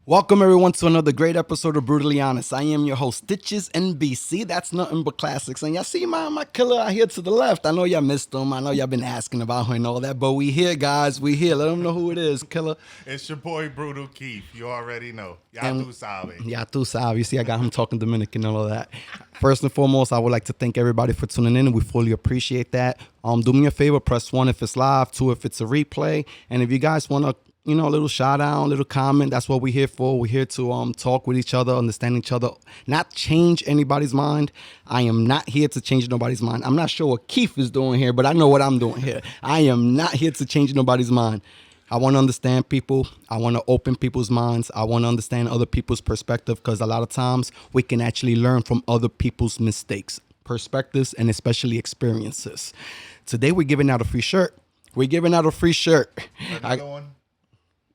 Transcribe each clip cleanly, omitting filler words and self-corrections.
Welcome everyone to another great episode of Brutally Honest. I am your host, STICHS NBC. That's nothing but classics. And y'all see my killer out here to the left. I know y'all missed him. I know y'all been asking about him and all that. But we here, guys. We here. Let them know who it is, killer. It's your boy, Brutal Keith. You already know. Ya tu sabe. Ya tu sabe. You see, I got him talking Dominican and all of that. First and foremost, I would like to thank everybody for tuning in. We fully appreciate that. Do me a favor. Press 1 if it's live, 2 if it's a replay. And if you guys want to, a little shout out, a little comment. That's what we're here for. We're here to talk with each other, understand each other, not change anybody's mind. I am not here to change nobody's mind. I'm not sure what Keith is doing here, but I know what I'm doing here. I am not here to change nobody's mind. I want to understand people. I want to open people's minds. I want to understand other people's perspective because a lot of times we can actually learn from other people's mistakes, perspectives, and especially experiences. Today we're giving out a free shirt. We're giving out a free shirt. Another one.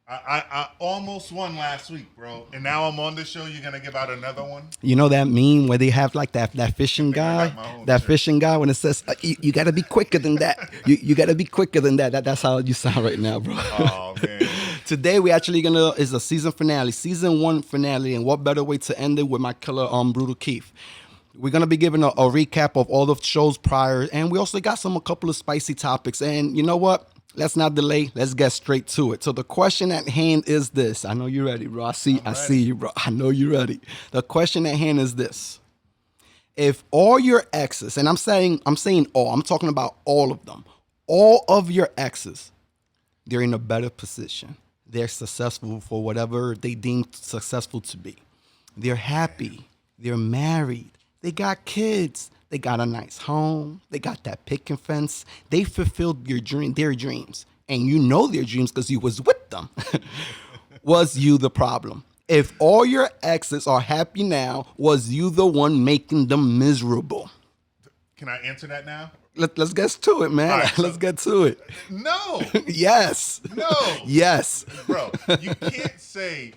I almost won last week, bro. And now I'm on the show. You're going to give out another one? You know that meme where they have like that fishing guy? That fishing guy when it says, you got to be quicker than that. You got to be quicker than that. That's how you sound right now, bro. Oh, man. Today we actually is a season finale, season 1 finale. And what better way to end it with my killer, Brutal Keith. We're going to be giving a recap of all the shows prior. And we also got a couple of spicy topics. And you know what? Let's not delay. Let's get straight to it. So the question at hand is this. I know you're ready, bro. I see you, bro. I know you're ready. The question at hand is this. If all your exes, and I'm saying all, I'm talking about all of them, all of your exes, they're in a better position. They're successful for whatever they deem successful to be. They're happy. They're married. They got kids. They got a nice home. They got that picket fence. They fulfilled their dreams. And you know their dreams because you was with them. Was you the problem? If all your exes are happy now, was you the one making them miserable? Can I answer that now? Let's get to it, man. Right, let's get to it. No. Yes. No. Yes. Bro, you can't say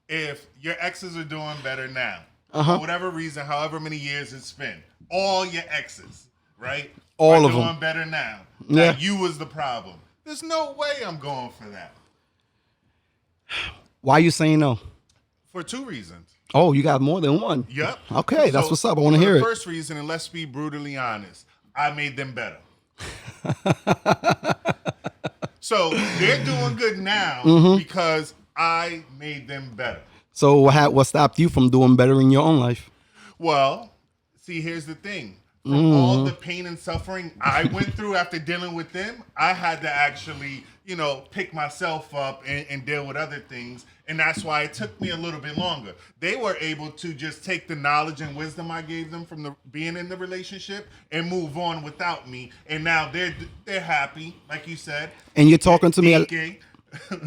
if your exes are doing better now, for whatever reason, however many years it's been. All your exes, right? All of them. Doing better now. Yeah. Like you was the problem. There's no way I'm going for that. Why are you saying no? For 2 reasons. Oh, you got more than one. Yep. Okay, that's what's up. I want to hear it. The first reason, and let's be brutally honest, I made them better. So they're doing good now because I made them better. So what stopped you from doing better in your own life? Well, see, here's the thing. From all the pain and suffering I went through after dealing with them, I had to actually, pick myself up and deal with other things. And that's why it took me a little bit longer. They were able to just take the knowledge and wisdom I gave them from being in the relationship and move on without me. And now they're happy, like you said. And you're talking to me.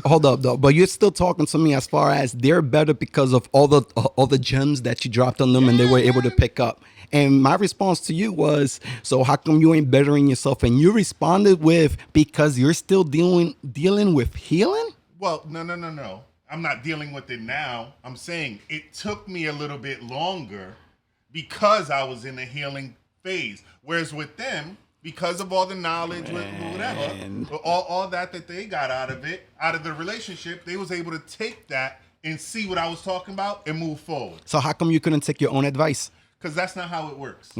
Hold up, though. But you're still talking to me as far as they're better because of all the gems that you dropped on them and they were able to pick up. And my response to you was, so how come you ain't bettering yourself? And you responded with, because you're still dealing with healing? Well, no. I'm not dealing with it now. I'm saying it took me a little bit longer because I was in the healing phase. Whereas with them, because of all the knowledge, whatever, all that they got out of the relationship, they was able to take that and see what I was talking about and move forward. So how come you couldn't take your own advice? Because that's not how it works.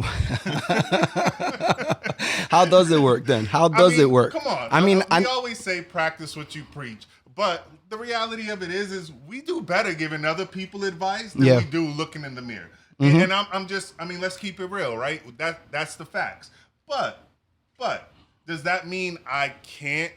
How does it work then? How does it work? Come on. We always say practice what you preach. But the reality of it is we do better giving other people advice than we do looking in the mirror. And let's keep it real, right? That's the facts. But does that mean I can't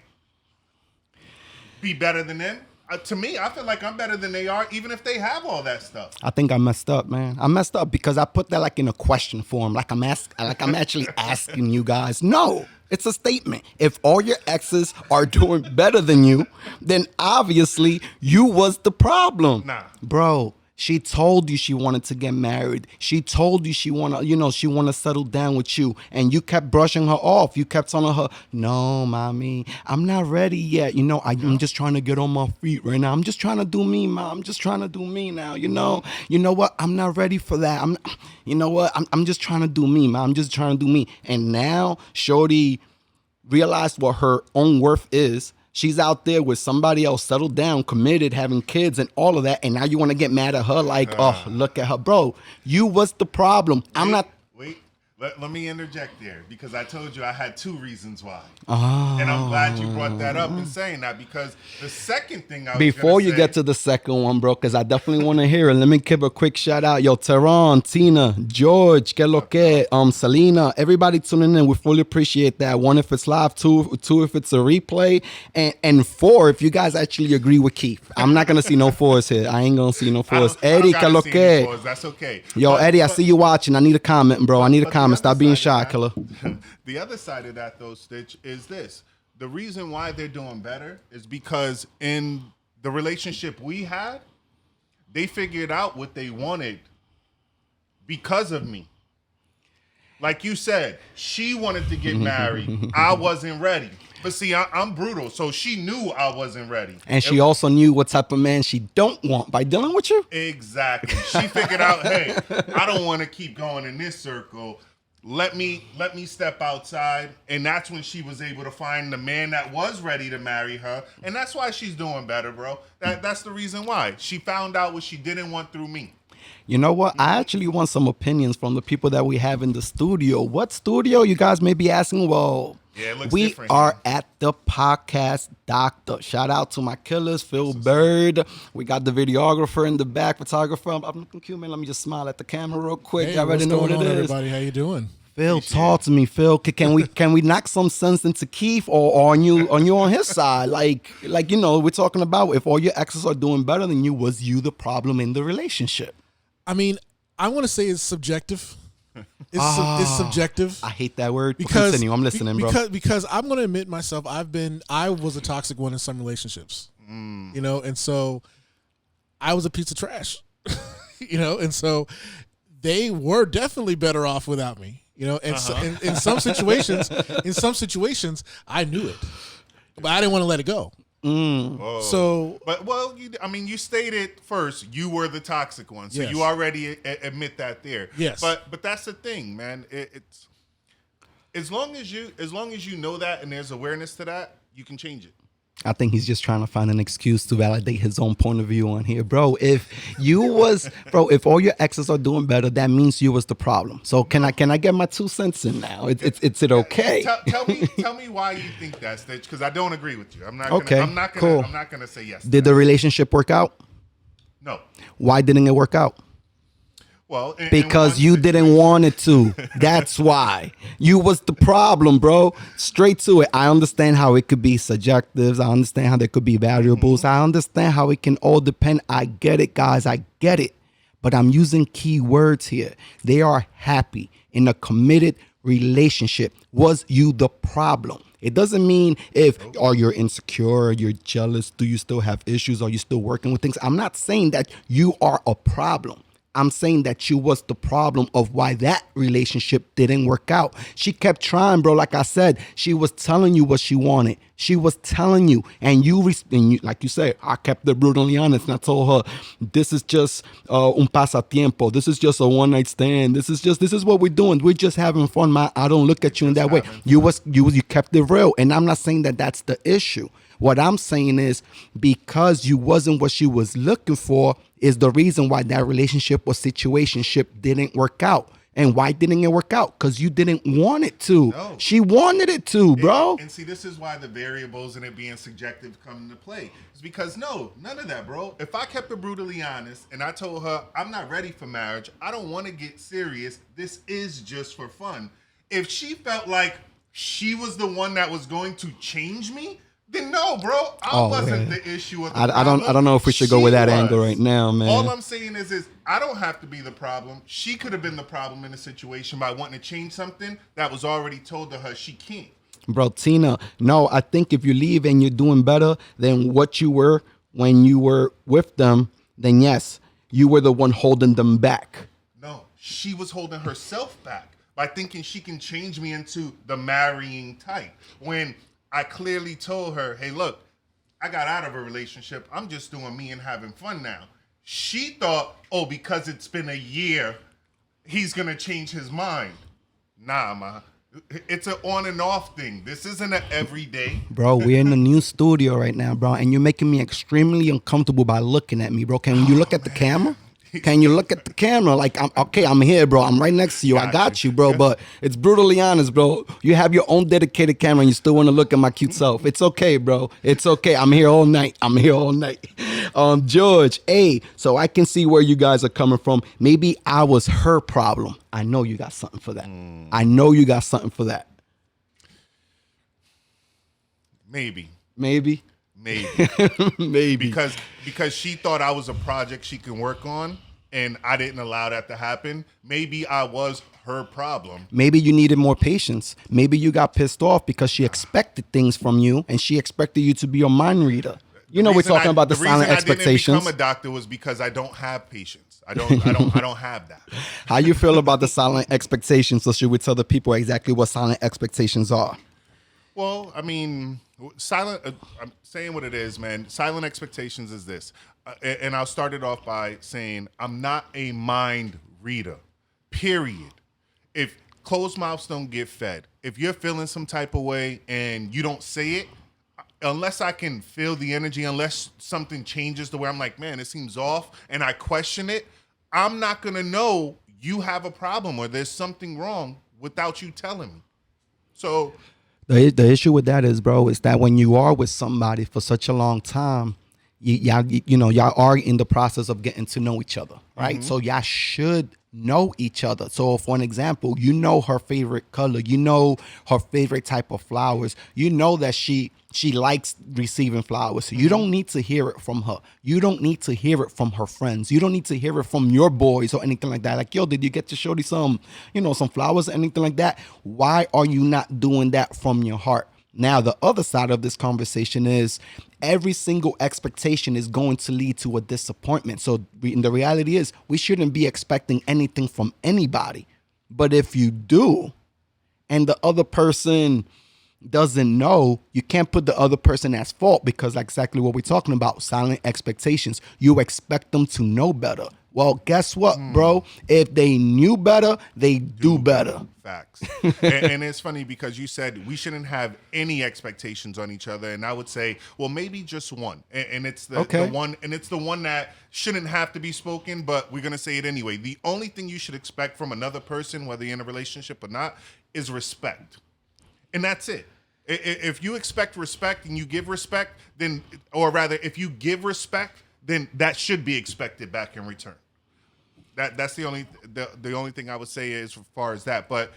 be better than them? To me, I feel like I'm better than they are, even if they have all that stuff. I think I messed up, man. I messed up because I put that like in a question form, like I'm actually asking you guys. No, it's a statement. If all your exes are doing better than you, then obviously you was the problem. Nah, bro. She told you she wanted to get married. She told you she want to settle down with you. And you kept brushing her off. You kept telling her, no, mommy, I'm not ready yet. I'm just trying to get on my feet right now. I'm just trying to do me, mom. I'm just trying to do me now. You know what? I'm not ready for that. I'm just trying to do me, mom. I'm just trying to do me. And now Shorty realized what her own worth is. She's out there with somebody else, settled down, committed, having kids and all of that. And now you want to get mad at her like, oh, look at her. Bro, you was the problem. I'm not. Wait. Let me interject there because I told you I had 2 reasons why. And I'm glad you brought that up in saying that because the second thing I was Before you get to the second one, bro, because I definitely want to hear it. Let me give a quick shout out. Yo, Teron, Tina, George, que lo que, Selena, everybody tuning in. We fully appreciate that. 1, if it's live, 2, if it's a replay, and 4, if you guys actually agree with Keith. I'm not gonna see no 4s here. I ain't gonna see no 4s. Eddie, que lo que. That's okay. Yo, Eddie, I see you watching. I need a comment, bro. I need a comment. Stop being shy, killer. The other side of that, though, Stitch, is this. The reason why they're doing better is because in the relationship we had, they figured out what they wanted because of me. Like you said, she wanted to get married. I wasn't ready. But see, I'm brutal, so she knew I wasn't ready. And she also knew what type of man she don't want by dealing with you? Exactly. She figured out, hey, I don't want to keep going in this circle. Let me step outside. And that's when she was able to find the man that was ready to marry her. And that's why she's doing better, bro. That's the reason why. She found out what she didn't want through me. You know what? I actually want some opinions from the people that we have in the studio. What studio? You guys may be asking. Well, yeah, it looks we different are here. at the Podcast Doctor. Shout out to my killers, Phil Bird. We got the videographer in the back, photographer. I'm looking cute, man. Let me just smile at the camera real quick. Hey, I already know what it is. Everybody, how you doing? Phil, talk to me, Phil. Can we knock some sense into Keith or on you on his side? Like you know, we're talking about if all your exes are doing better than you, was you the problem in the relationship? I mean, I want to say it's subjective. It's subjective. I hate that word. Because Continue. I'm listening, bro. Because I'm going to admit myself, I was a toxic one in some relationships, you know, and so I was a piece of trash, you know, and so they were definitely better off without me, you know, and so, in some situations, I knew it, but I didn't want to let it go. So, but you stated first you were the toxic one, so yes. you already admit that there. Yes. But that's the thing, man. It's as long as you know that and there's awareness to that, you can change it. I think he's just trying to find an excuse to validate his own point of view on here, bro. If all your exes are doing better, that means you was the problem. So can I get my 2 cents in now? It's it okay? Tell me why you think that, Stitch, because I don't agree with you. I'm not gonna say yes. Did the relationship work out? No. Why didn't it work out? Well, because you didn't want it to. That's why. You was the problem, bro. Straight to it. I understand how it could be subjectives. I understand how there could be variables. I understand how it can all depend. I get it, guys. I get it. But I'm using key words here. They are happy in a committed relationship. Was you the problem? It doesn't mean are you insecure, you're jealous, do you still have issues, are you still working with things? I'm not saying that you are a problem. I'm saying that you was the problem of why that relationship didn't work out. She kept trying, bro. Like I said, she was telling you what she wanted. She was telling you, and you like you say, I kept it brutally honest, and I told her, this is just un pasatiempo. This is just a one-night stand. This is what we're doing. We're just having fun, man. I don't look at you in that way. You kept it real, and I'm not saying that that's the issue. What I'm saying is because you wasn't what she was looking for is the reason why that relationship or situationship didn't work out. And why didn't it work out? Because you didn't want it to. No. She wanted it to, bro. And see, this is why the variables and it being subjective come into play. It's because none of that, bro. If I kept it brutally honest and I told her I'm not ready for marriage, I don't want to get serious. This is just for fun. If she felt like she was the one that was going to change me, then no, bro. I wasn't the issue. I don't know if we should go with that angle right now, man. All I'm saying is I don't have to be the problem. She could have been the problem in the situation by wanting to change something that was already told to her she can't. Bro, Tina, no, I think if you leave and you're doing better than what you were when you were with them, then yes, you were the one holding them back. No, she was holding herself back by thinking she can change me into the marrying type. When I clearly told her, hey, look, I got out of a relationship. I'm just doing me and having fun now. She thought, because it's been a year, he's going to change his mind. Nah, ma. It's an on and off thing. This isn't an everyday. Bro, we're in a new studio right now, bro, and you're making me extremely uncomfortable by looking at me, bro. Can you look at the camera? Can you look at the camera? Like, I'm here, bro. I'm right next to you. I got you, bro. But it's brutally honest, bro. You have your own dedicated camera and you still want to look at my cute self. It's okay, bro. It's okay. I'm here all night. George, hey, so I can see where you guys are coming from. Maybe I was her problem. I know you got something for that. I know you got something for that. Maybe. Maybe. Maybe. Because she thought I was a project she can work on, and I didn't allow that to happen. Maybe I was her problem. Maybe you needed more patience. Maybe you got pissed off because she expected things from you, and she expected you to be a mind reader. You know, we're talking about the silent expectations. The reason I didn't become a doctor was because I don't have patience. I don't have that. How you feel about the silent expectations? So should we tell the people exactly what silent expectations are? Well, I mean, I'm saying what it is, man. Silent expectations is this. And I'll start it off by saying I'm not a mind reader, period. If closed mouths don't get fed, if you're feeling some type of way and you don't say it, unless I can feel the energy, unless something changes the way I'm like, man, it seems off, and I question it, I'm not going to know you have a problem or there's something wrong without you telling me. So the issue with that is, bro, is that when you are with somebody for such a long time, y'all are in the process of getting to know each other, right? Mm-hmm. So y'all should know each other. So for an example, you know her favorite color, you know her favorite type of flowers, you know that she likes receiving flowers. So you don't need to hear it from her. You don't need to hear it from her friends. You don't need to hear it from your boys or anything like that. Like, yo, did you get to shorty some flowers or anything like that? Why are you not doing that from your heart? Now, the other side of this conversation is every single expectation is going to lead to a disappointment. So the reality is we shouldn't be expecting anything from anybody. But if you do, and the other person doesn't know, you can't put the other person at fault, because like exactly what we're talking about, silent expectations. You expect them to know better. Well, guess what, bro? If they knew better, they do better. Facts. and it's funny because you said we shouldn't have any expectations on each other, and I would say, well, maybe just one. And it's the one, and it's the one that shouldn't have to be spoken, but we're gonna say it anyway. The only thing you should expect from another person, whether you're in a relationship or not, is respect. And that's it. If you expect respect and you give respect, then, or rather, if you give respect, then that should be expected back in return. That's the only thing I would say as far as that. But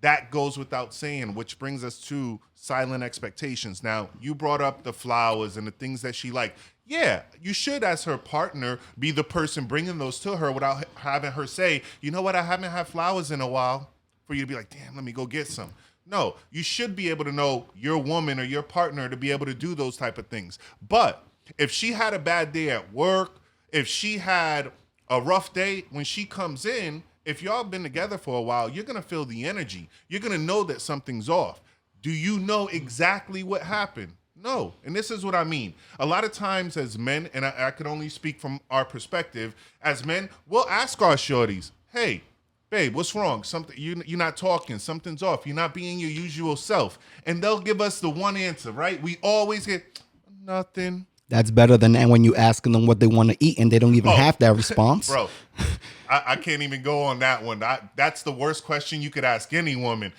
that goes without saying, which brings us to silent expectations. Now, you brought up the flowers and the things that she liked. Yeah, you should, as her partner, be the person bringing those to her without having her say, you know what, I haven't had flowers in a while, for you to be like, damn, let me go get some. No, you should be able to know your woman or your partner to be able to do those type of things. But if she had a bad day at work, if she had a rough day, when she comes in, if y'all been together for a while, you're going to feel the energy. You're going to know that something's off. Do you know exactly what happened? No. And this is what I mean. A lot of times as men, and I can only speak from our perspective, as men, we'll ask our shorties, hey, babe, what's wrong? Something you're not talking. Something's off. You're not being your usual self. And they'll give us the one answer, right? We always get nothing. That's better than when you asking them what they want to eat and they don't even have that response. Bro, I can't even go on that one. That's the worst question you could ask any woman.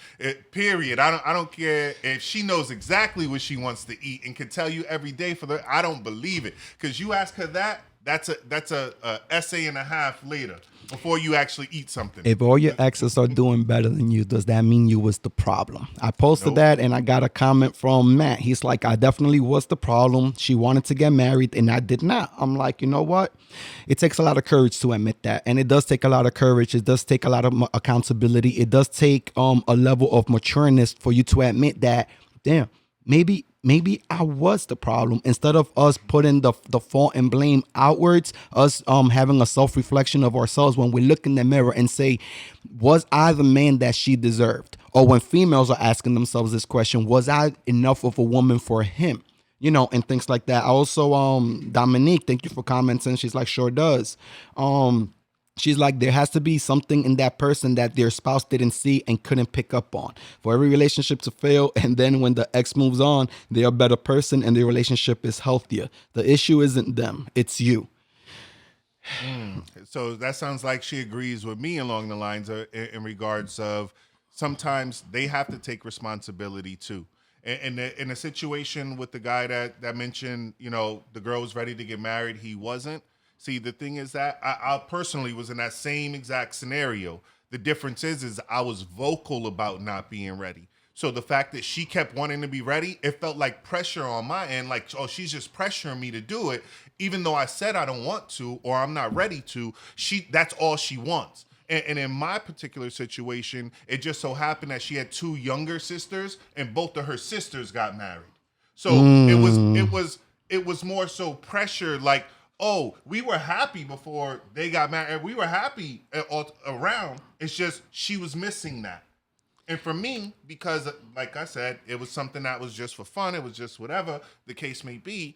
Period. I don't care if she knows exactly what she wants to eat and can tell you every day I don't believe it. Because you ask her that, that's a essay and a half later before you actually eat something. If all your exes are doing better than you, does that mean you was the problem? I posted that and I got a comment from Matt. He's like, I definitely was the problem. She wanted to get married and I did not. I'm like, you know what? It takes a lot of courage to admit that. And it does take a lot of courage. It does take a lot of accountability. It does take a level of matureness for you to admit that, damn, maybe I was the problem. Instead of us putting the fault and blame outwards, us having a self-reflection of ourselves when we look in the mirror and say, was I the man that she deserved? Or when females are asking themselves this question, was I enough of a woman for him? You know, and things like that. Also, Dominique, thank you for commenting. She's like, sure does. She's like, there has to be something in that person that their spouse didn't see and couldn't pick up on. For every relationship to fail, and then when the ex moves on, they're a better person and their relationship is healthier. The issue isn't them, it's you. So that sounds like she agrees with me along the lines of, in regards of sometimes they have to take responsibility too. In a situation with the guy that mentioned, the girl was ready to get married, he wasn't. See, the thing is that I personally was in that same exact scenario. The difference is I was vocal about not being ready. So the fact that she kept wanting to be ready, it felt like pressure on my end, like, oh, she's just pressuring me to do it, even though I said I don't want to or I'm not ready to. That's all she wants. And in my particular situation, it just so happened that she had 2 younger sisters, and both of her sisters got married. So it was more so pressure, like, oh, we were happy before they got married. We were happy all around. It's just she was missing that. And for me, because like I said, it was something that was just for fun. It was just whatever the case may be.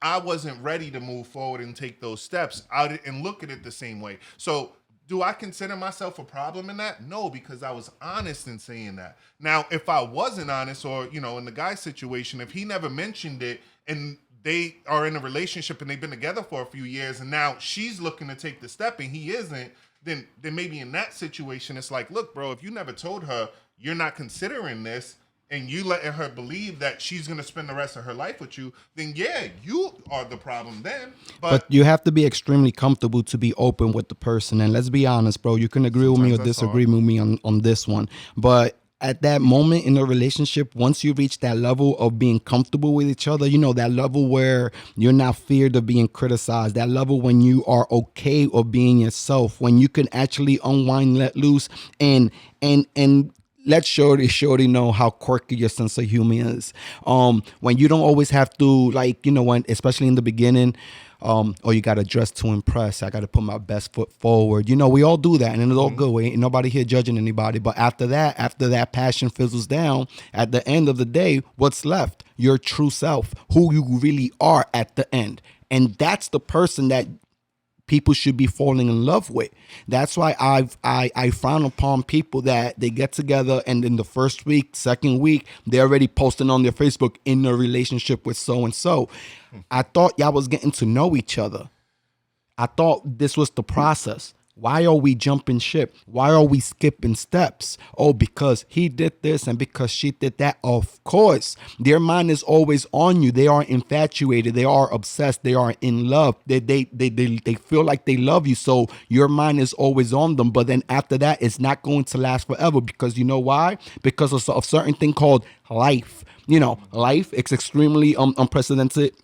I wasn't ready to move forward and take those steps out and look at it the same way. So do I consider myself a problem in that? No, because I was honest in saying that. Now, if I wasn't honest, or, in the guy's situation, if he never mentioned it and they are in a relationship and they've been together for a few years and now she's looking to take the step and he isn't, then maybe in that situation, it's like, look, bro, if you never told her you're not considering this and you letting her believe that she's going to spend the rest of her life with you, then yeah, you are the problem then. But you have to be extremely comfortable to be open with the person. And let's be honest, bro, you can agree with me or disagree with me on this one. But at that moment in a relationship, once you reach that level of being comfortable with each other, that level where you're not feared of being criticized, that level when you are okay of being yourself, when you can actually unwind, let loose, and let shorty know how quirky your sense of humor is. When you don't always have to, when, especially in the beginning, you got to dress to impress. I got to put my best foot forward. We all do that, and it's all good. Ain't nobody here judging anybody. But after that passion fizzles down, at the end of the day, what's left? Your true self, who you really are at the end. And that's the person that people should be falling in love with. That's why I frown upon people that they get together and in the first week, second week, they're already posting on their Facebook in a relationship with so and so. I thought y'all was getting to know each other. I thought this was the process. Why are we jumping ship? Why are we skipping steps? Oh, because he did this and because she did that. Of course, their mind is always on you. They are infatuated. They are obsessed. They are in love. They feel like they love you. So your mind is always on them. But then after that, it's not going to last forever, because you know why? Because of a certain thing called life. Life, it's extremely unprecedented,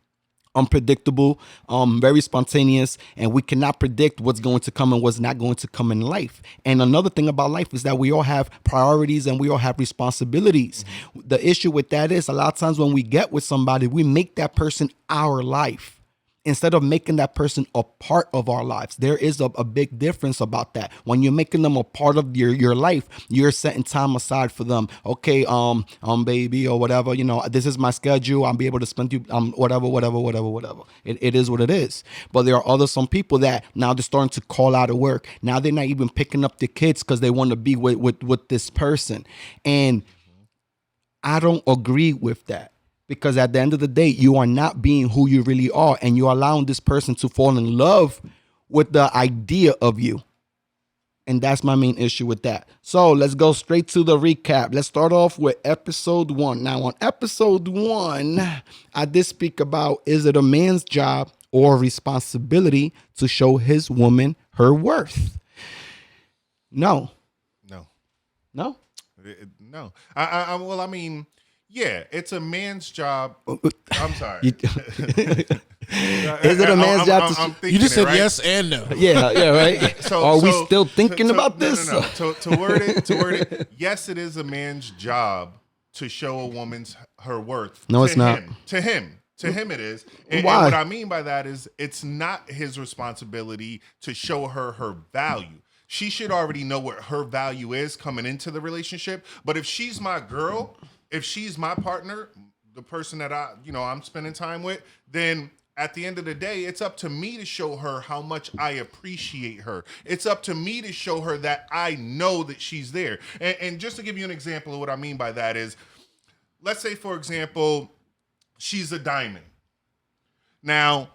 unpredictable, very spontaneous, and we cannot predict what's going to come and what's not going to come in life. And another thing about life is that we all have priorities and we all have responsibilities. The issue with that is a lot of times when we get with somebody, we make that person our life instead of making that person a part of our lives. There is a big difference about that. When you're making them a part of your life, you're setting time aside for them. Okay, baby, or whatever, this is my schedule. I'll be able to spend you, whatever. It is what it is. But there are some people that now they're starting to call out of work. Now they're not even picking up the kids because they want to be with this person. And I don't agree with that. Because at the end of the day, you are not being who you really are, and you're allowing this person to fall in love with the idea of you. And that's my main issue with that. So let's go straight to the recap. Let's start off with episode 1. Now, on episode 1, I did speak about, is it a man's job or responsibility to show his woman her worth? No. No. No? No. Well, I mean, yeah, it's a man's job. I'm sorry. Is it a man's job to... You just said right? yes and no. Yeah, right? So, are we still thinking about this? No. To word it, yes, it is a man's job to show a woman's her worth. No, it's not. To him it is. And Why? what I mean by that is it's not his responsibility to show her value. She should already know what her value is coming into the relationship. But if she's my girl, if she's my partner, the person that I'm spending time with, then at the end of the day, it's up to me to show her how much I appreciate her. It's up to me to show her that I know that she's there. And just to give you an example of what I mean by that is, let's say, for example, she's a diamond. Now,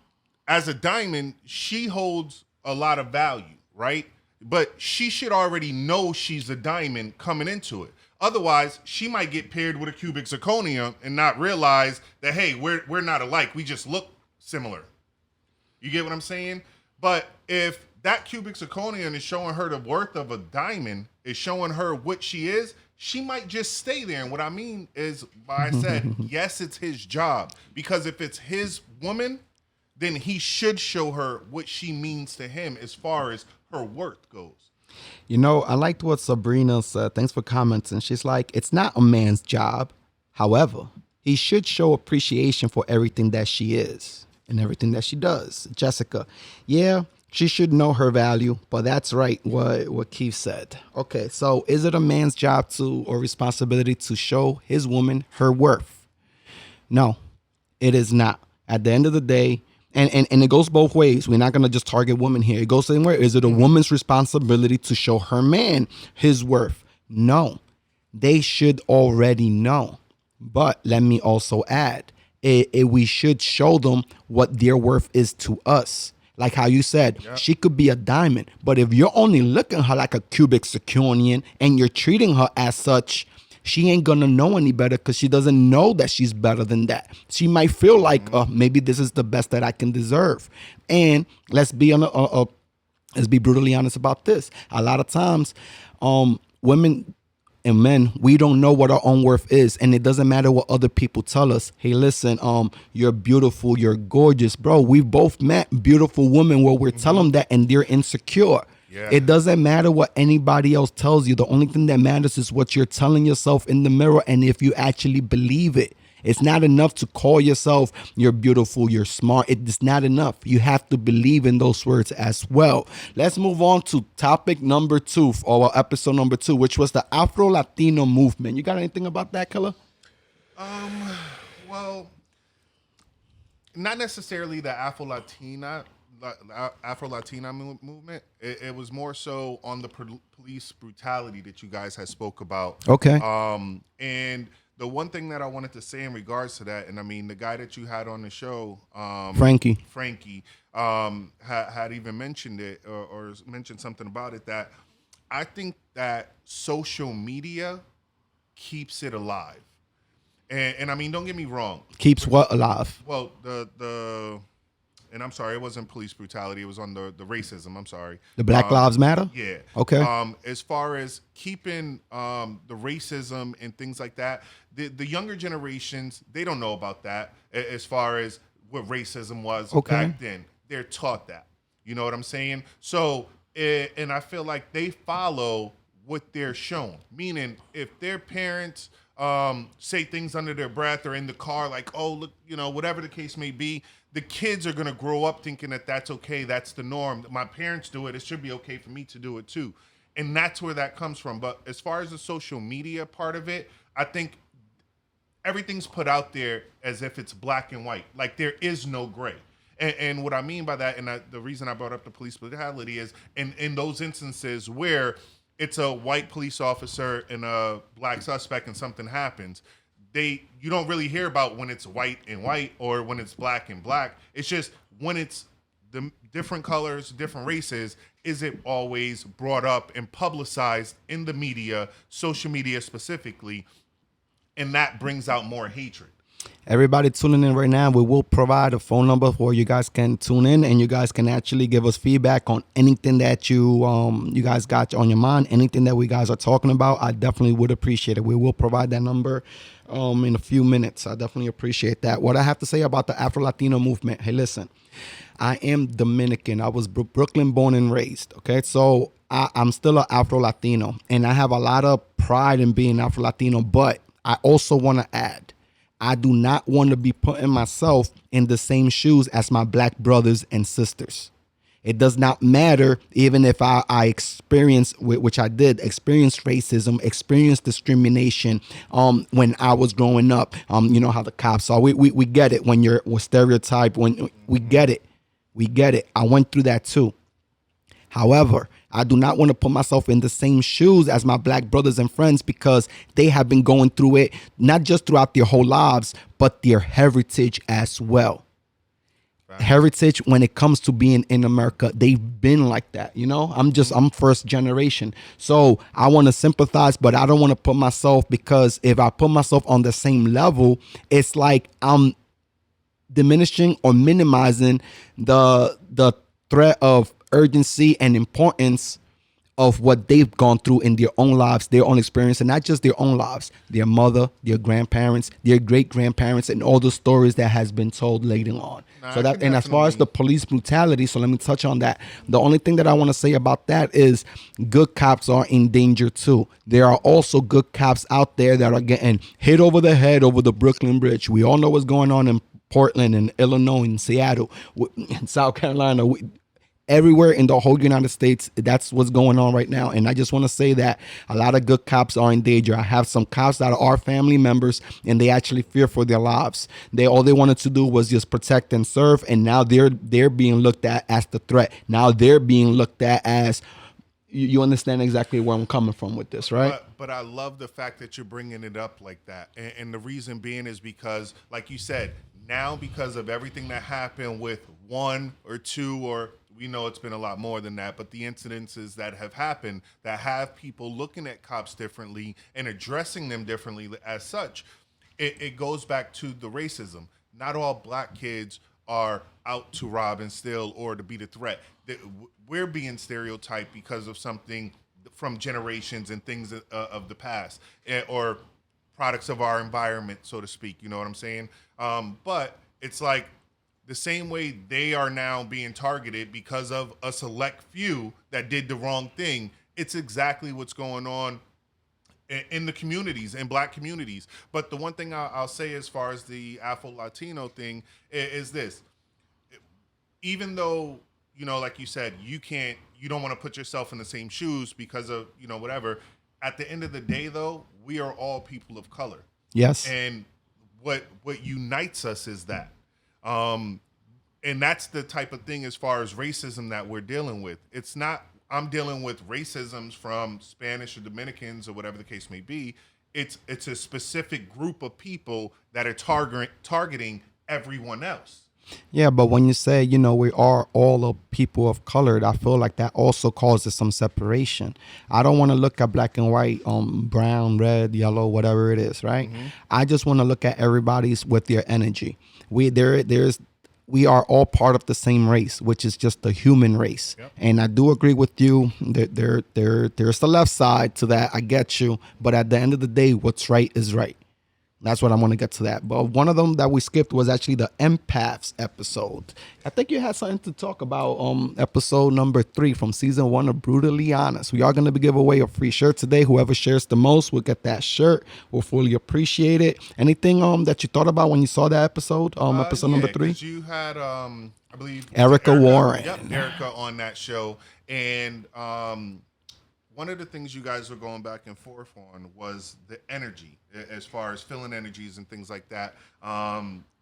as a diamond, she holds a lot of value, right? But she should already know she's a diamond coming into it. Otherwise, she might get paired with a cubic zirconium and not realize that, hey, we're not alike. We just look similar. You get what I'm saying? But if that cubic zirconium is showing her the worth of a diamond, is showing her what she is, she might just stay there. And what I mean is, I said, yes, it's his job. Because if it's his woman, then he should show her what she means to him as far as her worth goes. You know, I liked what Sabrina said. Thanks for commenting. She's like, it's not a man's job. However, he should show appreciation for everything that she is and everything that she does. Jessica, yeah, she should know her value, but that's right, what Keith said. Okay, so is it a man's job or responsibility to show his woman her worth? No, it is not. At the end of the day, and it goes both ways. We're not going to just target women here. It goes somewhere. Is it a woman's responsibility to show her man his worth? No, they should already know. But let me also add, we should show them what their worth is to us. Like how you said, yep. She could be a diamond. But if you're only looking at her like a cubic zirconium and you're treating her as such, she ain't gonna know any better because she doesn't know that she's better than that. She might feel like, maybe this is the best that I can deserve. And let's be brutally honest about this. A lot of times, women and men, we don't know what our own worth is, and it doesn't matter what other people tell us. Hey, listen, you're beautiful, you're gorgeous, bro. We've both met beautiful women where we're telling them that, and they're insecure. Yeah. It doesn't matter what anybody else tells you. The only thing that matters is what you're telling yourself in the mirror, and if you actually believe it. It's not enough to call yourself you're beautiful, you're smart. It's not enough. You have to believe in those words as well. Let's move on to topic number 2, or episode number 2, which was the Afro-Latino movement. You got anything about that, Killer? Well, not necessarily the Afro-Latina movement. It was more so on the police brutality that you guys had spoke about. Okay. And the one thing that I wanted to say in regards to that, and I mean, the guy that you had on the show, Frankie, had even mentioned it or mentioned something about it, that I think that social media keeps it alive. And I mean, don't get me wrong. Keeps what alive? Well, and I'm sorry, it wasn't police brutality. It was on the racism. I'm sorry. The Black Lives Matter? Yeah. Okay. As far as keeping the racism and things like that, the younger generations, they don't know about that as far as what racism was back then. They're taught that. You know what I'm saying? So, and I feel like they follow what they're shown. Meaning, if their parents say things under their breath or in the car, like, oh, look, you know, whatever the case may be, the kids are going to grow up thinking that that's okay. That's the norm. My parents do it. It should be okay for me to do it too. And that's where that comes from. But as far as the social media part of it, I think everything's put out there as if it's black and white. Like there is no gray. And what I mean by that, and the reason I brought up the police brutality is in those instances where it's a white police officer and a black suspect and something happens, you don't really hear about when it's white and white or when it's black and black. It's just when it's the different colors, different races, is it always brought up and publicized in the media, social media specifically, and that brings out more hatred. Everybody tuning in right now, we will provide a phone number where you guys can tune in and you guys can actually give us feedback on anything that you guys got on your mind, anything that we guys are talking about. I definitely would appreciate it. We will provide that number in a few minutes. I definitely appreciate that. What I have to say about the Afro-Latino movement, hey, listen, I am Dominican. I was Brooklyn born and raised, okay? So I'm still an Afro-Latino, and I have a lot of pride in being Afro-Latino, but I also want to add, I do not want to be putting myself in the same shoes as my black brothers and sisters. It does not matter, even if I experience, which I did, experience racism, experience discrimination when I was growing up. You know how the cops are. We get it when you're stereotyped. When we get it. We get it. I went through that too. However, I do not want to put myself in the same shoes as my black brothers and friends because they have been going through it, not just throughout their whole lives, but their heritage as well. Right. Heritage, when it comes to being in America, they've been like that. You know, I'm first generation. So I want to sympathize, but I don't want to put myself, because if I put myself on the same level, it's like I'm diminishing or minimizing the threat of urgency and importance of what they've gone through in their own lives, their own experience, and not just their own lives, their mother, their grandparents, their great grandparents, and all the stories that has been told later on. So that, and as far as the police brutality, so let me touch on that. The only thing that I want to say about that is good cops are in danger too. There are also good cops out there that are getting hit over the head over the Brooklyn Bridge. We all know what's going on in Portland and Illinois and Seattle, in South Carolina. Everywhere in the whole United States, that's what's going on right now. And I just want to say that a lot of good cops are in danger. I have some cops that are family members, and they actually fear for their lives. All they wanted to do was just protect and serve, and now they're being looked at as the threat. Now they're being looked at as, you understand exactly where I'm coming from with this, right? But I love the fact that you're bringing it up like that. And the reason being is because, like you said, now because of everything that happened with one or two, or we know it's been a lot more than that, but the incidences that have happened that have people looking at cops differently and addressing them differently as such, it goes back to the racism. Not all black kids are out to rob and steal or to be the threat. We're being stereotyped because of something from generations and things of the past, or products of our environment, so to speak. You know what I'm saying? But it's like, the same way they are now being targeted because of a select few that did the wrong thing. It's exactly what's going on in the communities, in black communities. But the one thing I'll say as far as the Afro-Latino thing is this. Even though, you know, like you said, you don't want to put yourself in the same shoes because of, you know, whatever. At the end of the day, though, we are all people of color. Yes. And what unites us is that. And that's the type of thing as far as racism that we're dealing with. It's not, I'm dealing with racisms from Spanish or Dominicans or whatever the case may be. It's a specific group of people that are targeting everyone else. Yeah, but when you say, you know, we are all a people of color, I feel like that also causes some separation. I don't want to look at black and white, brown, red, yellow, whatever it is, right? Mm-hmm. I just want to look at everybody's with their energy. We are all part of the same race, which is just the human race. Yep. And I do agree with you. There's the left side to that. I get you. But at the end of the day, what's right is right. That's what I want to get to that. But one of them that we skipped was actually the empaths episode. I think you had something to talk about episode number 3 from season 1 of Brutally Honest. We are going to be giving away a free shirt today. Whoever shares the most will get that shirt. We'll fully appreciate it. Anything that you thought about when you saw that episode, episode number 3? You had, I believe, Erica Warren. Yep, Erica on that show. And one of the things you guys were going back and forth on was the energy, as far as feeling energies and things like that.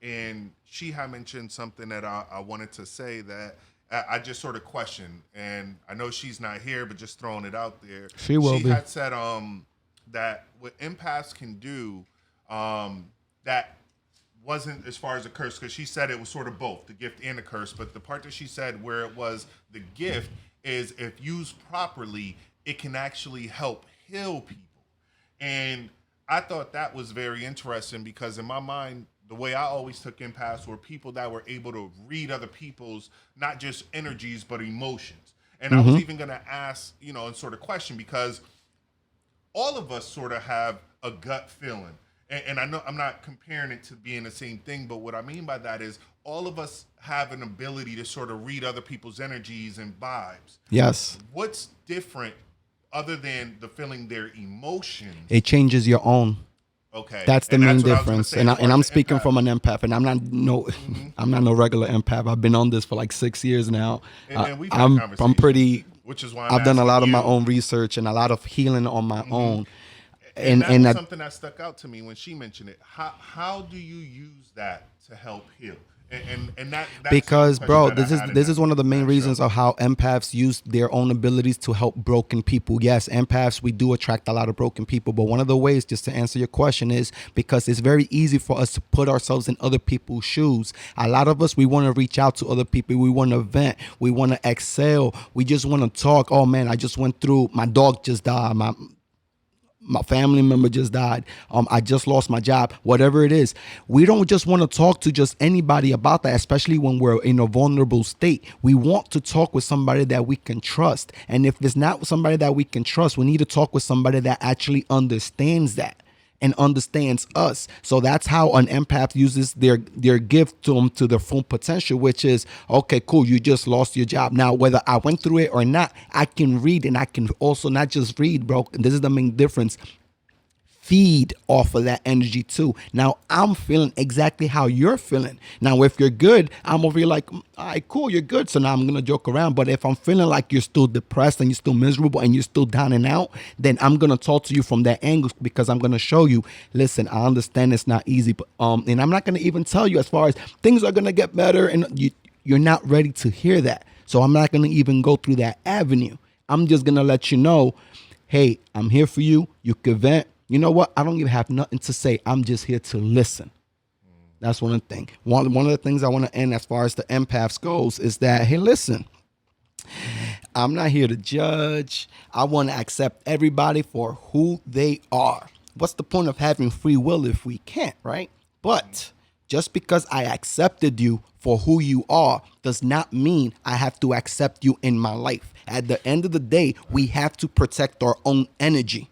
And she had mentioned something that I wanted to say that I just sort of questioned. And I know she's not here, but just throwing it out there. She had said that what empaths can do, that wasn't as far as a curse, because she said it was sort of both, the gift and the curse. But the part that she said where it was the gift is, if used properly, it can actually help heal people. And I thought that was very interesting, because in my mind, the way I always took empaths were people that were able to read other people's, not just energies, but emotions. And I was even going to ask, you know, and sort of question, because all of us sort of have a gut feeling. And I know I'm not comparing it to being the same thing, but what I mean by that is all of us have an ability to sort of read other people's energies and vibes. Yes. What's different other than the feeling their emotions? It changes your own. Okay, That's the and main that's what I was gonna difference. say And as far and as I'm the speaking empath. from an empath, and I'm not no regular empath. I've been on this for like 6 years now. And we've had I'm conversations, pretty. which is why I'm I've done a asking lot of my you. own research and a lot of healing on my own. And that And was that, something that stuck out to me when she mentioned it. How do you use that to help heal? And that's the only because question bro, that I this is had in this is one of the in main that reasons show. of how empaths use their own abilities to help broken people. Yes, empaths, we do attract a lot of broken people, but one of the ways, just to answer your question, is because it's very easy for us to put ourselves in other people's shoes. A lot of us, we want to reach out to other people, we want to vent, we want to exhale, we just want to talk. Oh man, I just went through, my dog just died, my family member just died, I just lost my job, whatever it is. We don't just want to talk to just anybody about that, especially when we're in a vulnerable state. We want to talk with somebody that we can trust, and if it's not somebody that we can trust, we need to talk with somebody that actually understands that and understands us. So that's how an empath uses their gift to them to their full potential, which is, okay, cool, you just lost your job. Now, whether I went through it or not, I can read, and I can also not just read, bro. This is the main difference. Feed off of that energy too. Now I'm feeling exactly how you're feeling. Now, if you're good, I'm over here like, all right, cool, you're good. So now I'm gonna joke around. But if I'm feeling like you're still depressed and you're still miserable and you're still down and out, then I'm gonna talk to you from that angle, because I'm gonna show you, listen, I understand it's not easy, but and I'm not gonna even tell you as far as things are gonna get better, and you're not ready to hear that. So I'm not gonna even go through that avenue. I'm just gonna let you know, hey, I'm here for you. You can vent. You know what? I don't even have nothing to say. I'm just here to listen. That's one of the things. One of the things I want to end as far as the empaths goes is that, hey, listen, I'm not here to judge. I want to accept everybody for who they are. What's the point of having free will if we can't, right? But just because I accepted you for who you are does not mean I have to accept you in my life. At the end of the day, we have to protect our own energy.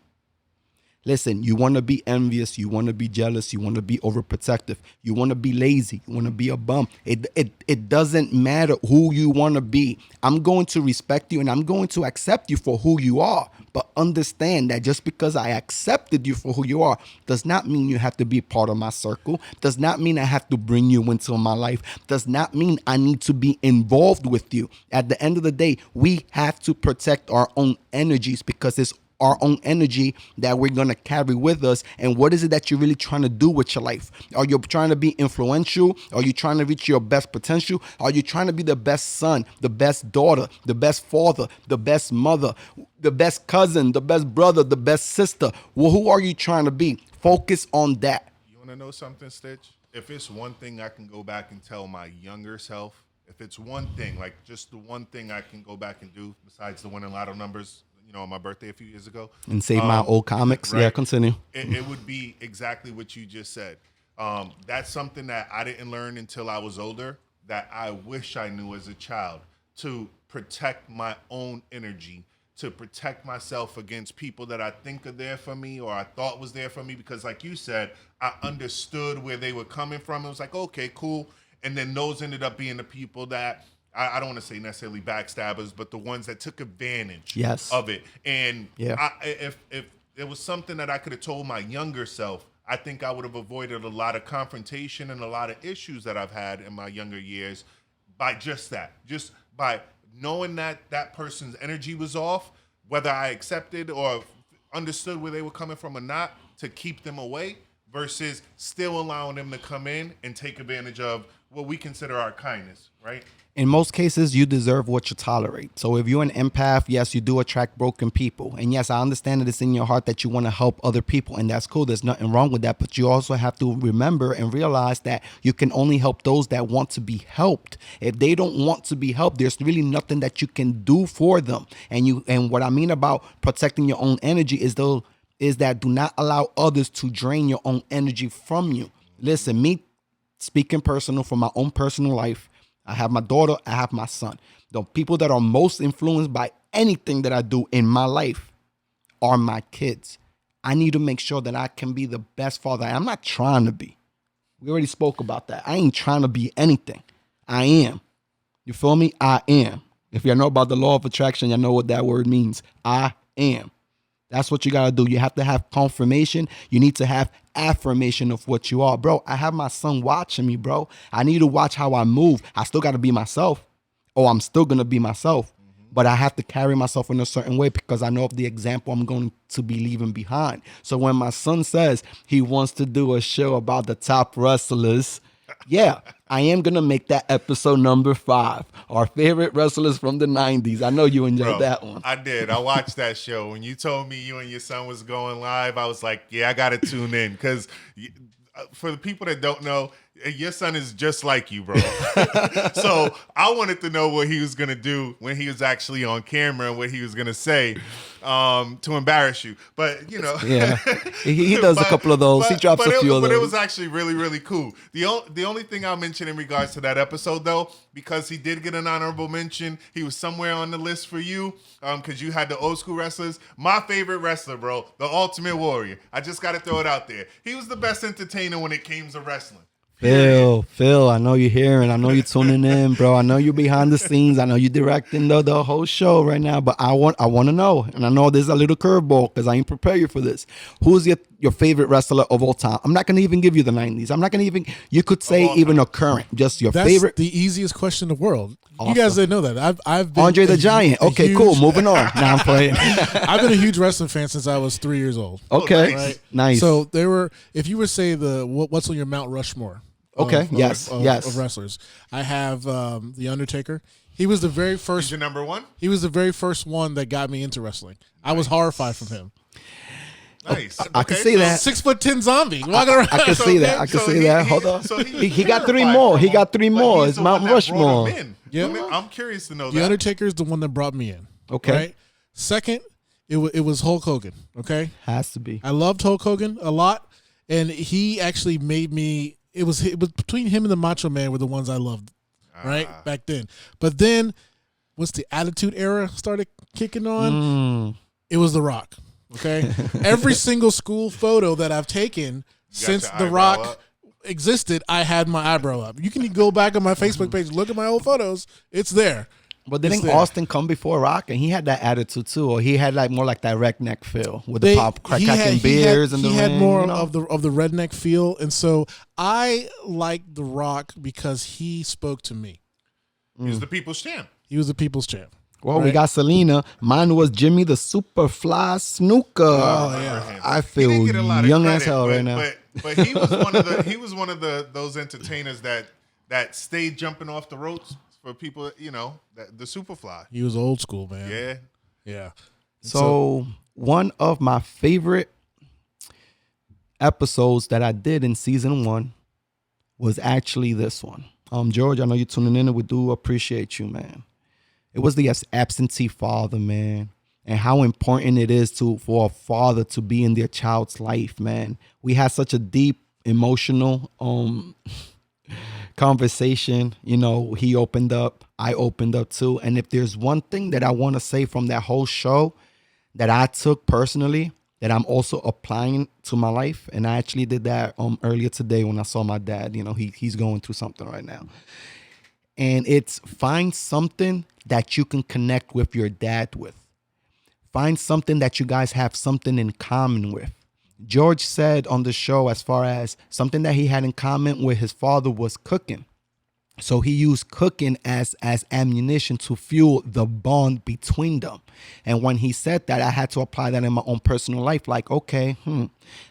Listen, you want to be envious, you want to be jealous, you want to be overprotective, you want to be lazy, you want to be a bum. It doesn't matter who you want to be. I'm going to respect you and I'm going to accept you for who you are. But understand that just because I accepted you for who you are does not mean you have to be part of my circle, does not mean I have to bring you into my life, does not mean I need to be involved with you. At the end of the day, we have to protect our own energies, because it's our own energy that we're going to carry with us. And what is it that you're really trying to do with your life? Are you trying to be influential? Are you trying to reach your best potential? Are you trying to be the best son, the best daughter, the best father, the best mother, the best cousin, the best brother, the best sister? Well, who are you trying to be? Focus on that. You want to know something, Stitch? If it's one thing I can go back and tell my younger self, if it's one thing, like just the one thing I can go back and do besides the winning lotto numbers, on my birthday a few years ago, And save my old comics. right, Yeah, continue. it would be exactly what you just said. That's something that I didn't learn until I was older, that I wish I knew as a child, to protect my own energy, to protect myself against people that I think are there for me or I thought was there for me, because like you said, I understood where they were coming from. It was like, okay, cool. And then those ended up being the people that I don't want to say necessarily backstabbers, but the ones that took advantage Yes. of it. And Yeah. if it was something that I could have told my younger self, I think I would have avoided a lot of confrontation and a lot of issues that I've had in my younger years by just that. Just by knowing that that person's energy was off, whether I accepted or understood where they were coming from or not, to keep them away versus still allowing them to come in and take advantage of what we consider our kindness, right? In most cases, you deserve what you tolerate. So if you're an empath, yes, you do attract broken people. And yes, I understand that it's in your heart that you want to help other people. And that's cool. There's nothing wrong with that. But you also have to remember and realize that you can only help those that want to be helped. If they don't want to be helped, there's really nothing that you can do for them. And what I mean about protecting your own energy is that do not allow others to drain your own energy from you. Listen, me speaking personal from my own personal life, I have my daughter, I have my son. The people that are most influenced by anything that I do in my life are my kids. I need to make sure that I can be the best father. I'm not trying to be. We already spoke about that. I ain't trying to be anything. I am. You feel me? I am. If you know about the law of attraction, you know what that word means. I am. That's what you got to do. You have to have confirmation. You need to have affirmation of what you are. Bro, I have my son watching me, bro. I need to watch how I move. I still got to be myself. Or I'm still going to be myself. But I have to carry myself in a certain way because I know of the example I'm going to be leaving behind. So when my son says he wants to do a show about the top wrestlers, yeah, I am going to make that episode number 5. Our favorite wrestlers from the 90s. I know you enjoyed that one. I did. I watched that show. When you told me you and your son was going live, I was like, yeah, I got to tune in. Because for the people that don't know, your son is just like you, bro. So I wanted to know what he was going to do when he was actually on camera and what he was going to say to embarrass you. But, you know. Yeah, he does a couple of those. He drops a few of those. But it was actually really, really cool. The only thing I'll mention in regards to that episode, though, because he did get an honorable mention, he was somewhere on the list for you because you had the old school wrestlers. My favorite wrestler, bro, the Ultimate Warrior. I just got to throw it out there. He was the best entertainer when it came to wrestling. Phil, I know you're hearing. I know you're tuning in, bro. I know you're behind the scenes. I know you're directing the whole show right now. But I want to know, and I know there's a little curveball because I ain't prepared you for this. Who's your favorite wrestler of all time? I'm not gonna even give you the 90s. I'm not gonna even. You could say even a current, just your favorite. That's the easiest question in the world. Awesome. You guys didn't know that. I've been Andre the Giant. Okay, cool. Moving on. Now I'm playing. I've been a huge wrestling fan since I was 3 years old. Okay, nice. Nice. So if you were to say what's on your Mount Rushmore? Okay. Yes. Of wrestlers. I have the Undertaker. He was the very first. He's your number one? He was the very first one that got me into wrestling. I was horrified from him. Nice. I can see that. 6'10" zombie walking around. I can see that. I can see that. Hold on. So He got 3 more. He got 3 more. It's Mount Rushmore. Yeah. I'm curious to know The that. Undertaker is the one that brought me in. Okay. Right? Second, it was Hulk Hogan. Okay. Has to be. I loved Hulk Hogan a lot, and he actually made me. It was between him and the Macho Man were the ones I loved, right back then. But then, once the Attitude Era started kicking on, it was The Rock. Okay, every single school photo that I've taken since The Rock existed, I had my eyebrow up. You can go back on my Facebook page, look at my old photos. It's there. But didn't Austin come before Rock, and he had that attitude too, or he had like more like that redneck feel with the pop cracking beers and the ring. He had more of the redneck feel, and so I liked The Rock because he spoke to me. He was the people's champ. He was the people's champ. Well, we got Selena. Mine was Jimmy the Superfly Snooker. Oh yeah, I feel young as hell right now. But he was one of those entertainers that stayed jumping off the ropes for people, you know, the Superfly. He was old school, man. Yeah. Yeah. So one of my favorite episodes that I did in season 1 was actually this one. George, I know you're tuning in, and we do appreciate you, man. It was the absentee father, man, and how important it is for a father to be in their child's life, man. We had such a deep, emotional conversation. You know, he opened up, I opened up too. And if there's one thing that I want to say from that whole show that I took personally, that I'm also applying to my life, and I actually did that earlier today when I saw my dad. You know, he's going through something right now. And it's find something that you can connect with your dad with. Find something that you guys have something in common with. George said on the show, as far as something that he had in common with his father was cooking. So he used cooking as ammunition to fuel the bond between them. And when he said that, I had to apply that in my own personal life. Like, okay,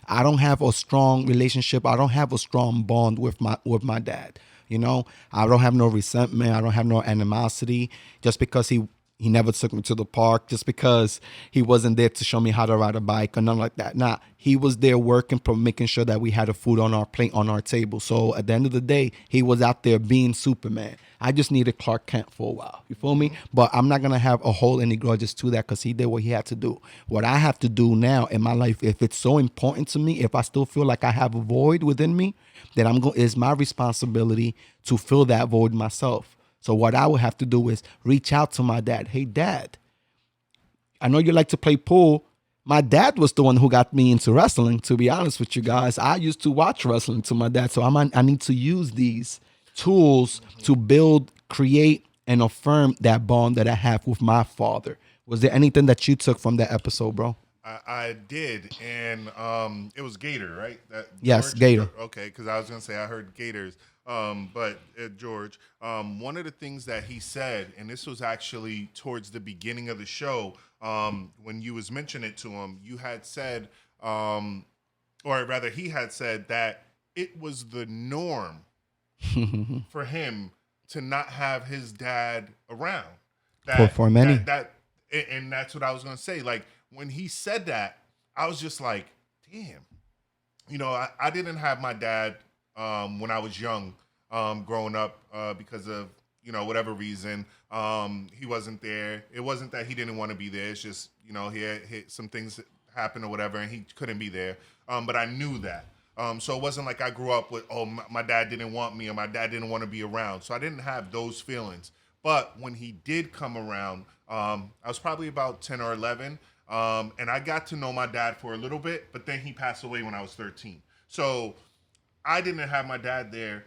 I don't have a strong relationship. I don't have a strong bond with my dad. You know, I don't have no resentment. I don't have no animosity just because he never took me to the park, just because he wasn't there to show me how to ride a bike or nothing like that. Nah, he was there working, making sure that we had a food on our plate, on our table. So at the end of the day, he was out there being Superman. I just needed Clark Kent for a while. You feel me? But I'm not going to hold any grudges to that because he did what he had to do. What I have to do now in my life, if it's so important to me, if I still feel like I have a void within me, then it's my responsibility to fill that void myself. So what I would have to do is reach out to my dad. Hey, Dad, I know you like to play pool. My dad was the one who got me into wrestling, to be honest with you guys. I used to watch wrestling to my dad. So I need to use these tools to build, create, and affirm that bond that I have with my father. Was there anything that you took from that episode, bro? I did, and it was Gator, right? Yes, George? Gator. Okay, because I was gonna say I heard Gators, but George, one of the things that he said, and this was actually towards the beginning of the show, when you was mentioning it to him, you had said, or rather, he had said that it was the norm for him to not have his dad around. For many. And that's what I was gonna say. Like when he said that, I was just like, damn. I didn't have my dad when I was young, growing up, because of whatever reason. He wasn't there. It wasn't that he didn't want to be there. It's just he had some things happen or whatever, and he couldn't be there. But I knew that. So it wasn't like I grew up with, my dad didn't want me or my dad didn't want to be around. So I didn't have those feelings. But when he did come around, I was probably about 10 or 11. And I got to know my dad for a little bit, but then he passed away when I was 13. So I didn't have my dad there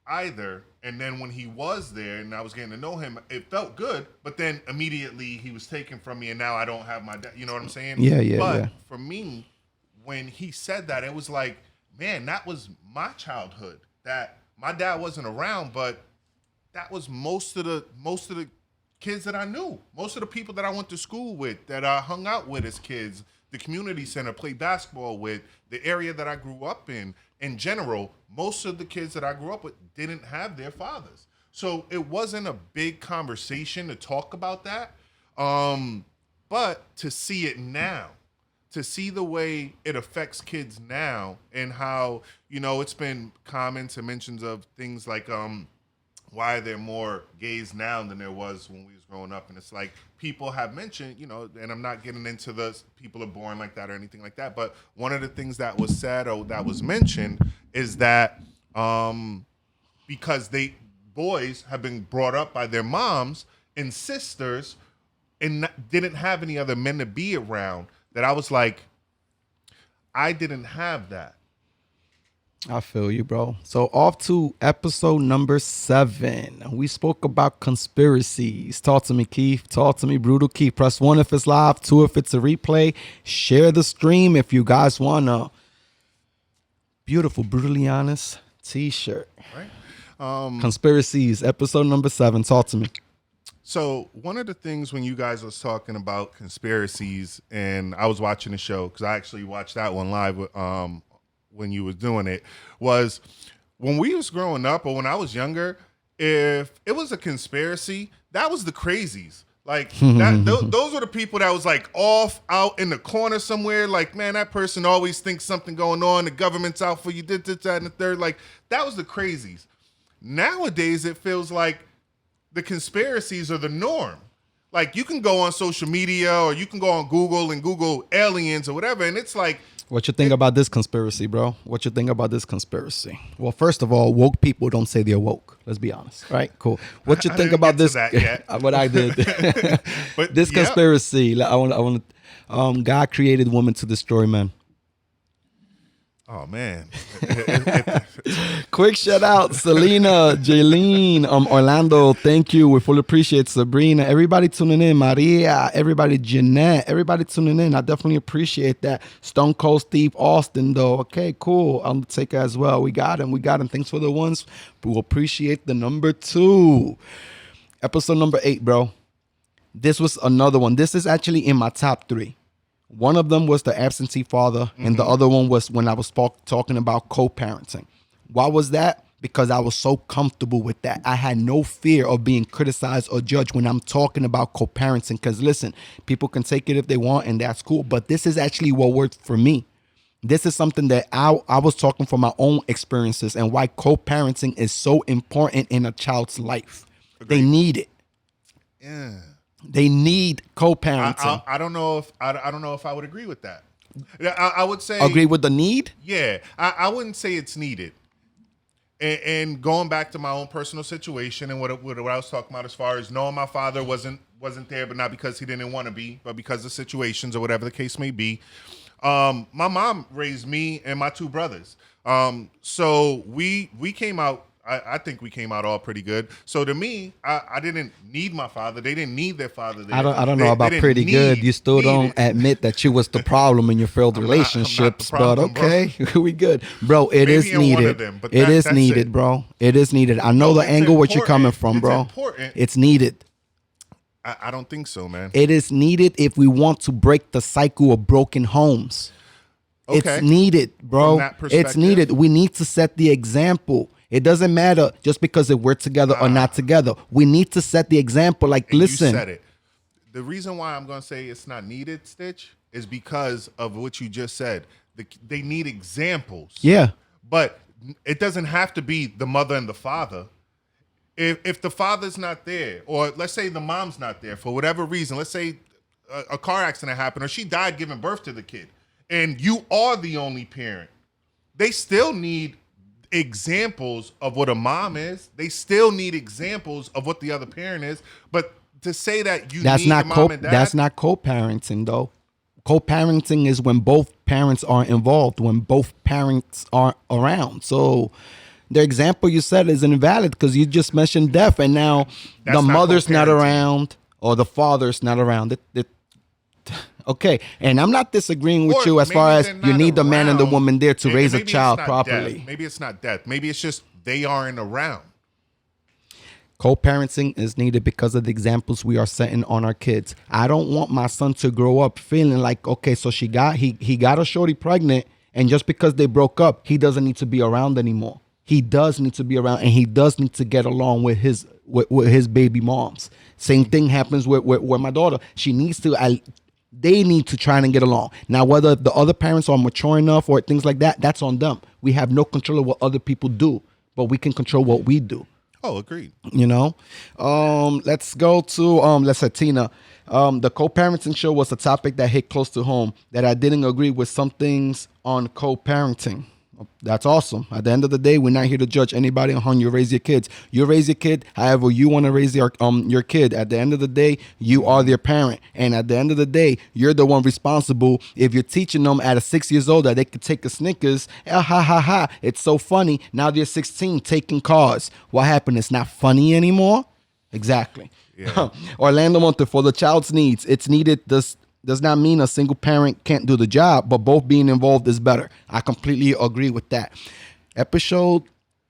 either. And then when he was there and I was getting to know him, it felt good. But then immediately he was taken from me and now I don't have my dad. You know what I'm saying? Yeah. But for me, when he said that, it was like, man, that was my childhood. That my dad wasn't around, but that was most of the kids that I knew. Most of the people that I went to school with, that I hung out with as kids, the community center, played basketball with, the area that I grew up in general, most of the kids that I grew up with didn't have their fathers. So it wasn't a big conversation to talk about that. But to see it now, to see the way it affects kids now and how, it's been comments and mentions of things like why are there more gays now than there was when we was growing up. And it's like people have mentioned, and I'm not getting into the people are born like that or anything like that. But one of the things that was said or that was mentioned is that because boys have been brought up by their moms and sisters and didn't have any other men to be around, that I was like, I didn't have that. I feel you, bro. So off to episode number 7. We spoke about conspiracies. Talk to me, Keith. Talk to me, Brutal Keith. Press 1 if it's live, 2 if it's a replay. Share the stream if you guys want to. Beautiful, brutally honest t-shirt. Right. Conspiracies, episode number 7. Talk to me. So one of the things when you guys was talking about conspiracies, and I was watching the show because I actually watched that one live when you was doing it, was when we was growing up or when I was younger, if it was a conspiracy, that was the crazies. Like those were the people that was like off out in the corner somewhere. Like, man, that person always thinks something going on. The government's out for you. Did this, that, and the third. Like that was the crazies. Nowadays, it feels like the conspiracies are the norm. Like you can go on social media or you can go on Google and Google aliens or whatever. And it's like, what you think about this conspiracy, bro? What you think about this conspiracy? Well, first of all, woke people don't say they're woke. Let's be honest, right? Cool. What you think about this? What I did. But this conspiracy. I want. God created woman to destroy men. Oh man! Quick shout out, Selena, Jaylene, Orlando. Thank you. We fully appreciate Sabrina. Everybody tuning in, Maria. Everybody, Jeanette. Everybody tuning in. I definitely appreciate that. Stone Cold Steve Austin, though. Okay, cool. Undertaker as well. We got him. Thanks for the ones. We appreciate the number 2. Episode number 8, bro. This was another one. This is actually in my top 3. One of them was the absentee father, and the other one was when I was talking about co-parenting. Why was that? Because I was so comfortable with that. I had no fear of being criticized or judged when I'm talking about co-parenting. Because listen, people can take it if they want, and that's cool. But this is actually what worked for me. This is something that I was talking from my own experiences and why co-parenting is so important in a child's life. Agreed. They need it. Yeah. They need co-parenting. I don't know if I would agree with that. I would say agree with the need. Yeah, I wouldn't say it's needed. And going back to my own personal situation and what I was talking about as far as knowing my father wasn't there, but not because he didn't want to be, but because of situations or whatever the case may be. My mom raised me and my 2 brothers. So we came out. I think we came out all pretty good. So to me, I didn't need my father. They didn't need their father. I don't know about pretty good. You still don't admit that you was the problem in your failed relationships, but okay, we good, bro. It is needed. It is needed, bro. It is needed. I know the angle what you're coming from, bro. It's needed. I don't think so, man. It is needed if we want to break the cycle of broken homes. Okay. It's needed, bro. It's needed. We need to set the example. It doesn't matter just because if we're together or not together. We need to set the example. Like, listen. You said it. The reason why I'm going to say it's not needed, Stitch, is because of what you just said. They need examples. Yeah. But it doesn't have to be the mother and the father. If the father's not there, or let's say the mom's not there for whatever reason, let's say a car accident happened or she died giving birth to the kid, and you are the only parent, they still need examples of what a mom is. They still need examples of what the other parent is. But to say that you need the mom and dad, that's not co-parenting though. Co-parenting is when both parents are involved, when both parents are around. So the example you said is invalid because you just mentioned death, and now the mother's not around or the father's not around. Okay, and I'm not disagreeing with you as far as you need the man and the woman there to raise a child properly. Maybe it's not death. Maybe it's just they aren't around. Co-parenting is needed because of the examples we are setting on our kids. I don't want my son to grow up feeling like, okay, so he got a shorty pregnant, and just because they broke up, he doesn't need to be around anymore. He does need to be around, and he does need to get along with his baby moms. Same thing happens with my daughter. She needs to. They need to try and get along. Now, whether the other parents are mature enough or things like that, that's on them. We have no control of what other people do, but we can control what we do. Oh, agreed. You know, let's go to let's say Tina. The co-parenting show was a topic that hit close to home. That I didn't agree with some things on co-parenting. That's awesome. At the end of the day, we're not here to judge anybody on how you raise your kids. You raise your kid however you want to raise your kid. At the end of the day, you are their parent. And at the end of the day, you're the one responsible. If you're teaching them at 6 years old that they could take a Snickers, ha ha ha, it's so funny. Now they're 16 taking cars. What happened? It's not funny anymore? Exactly. Yeah. Orlando Monte, for the child's needs, it's needed. This does not mean a single parent can't do the job, but both being involved is better. I completely agree with that. Episode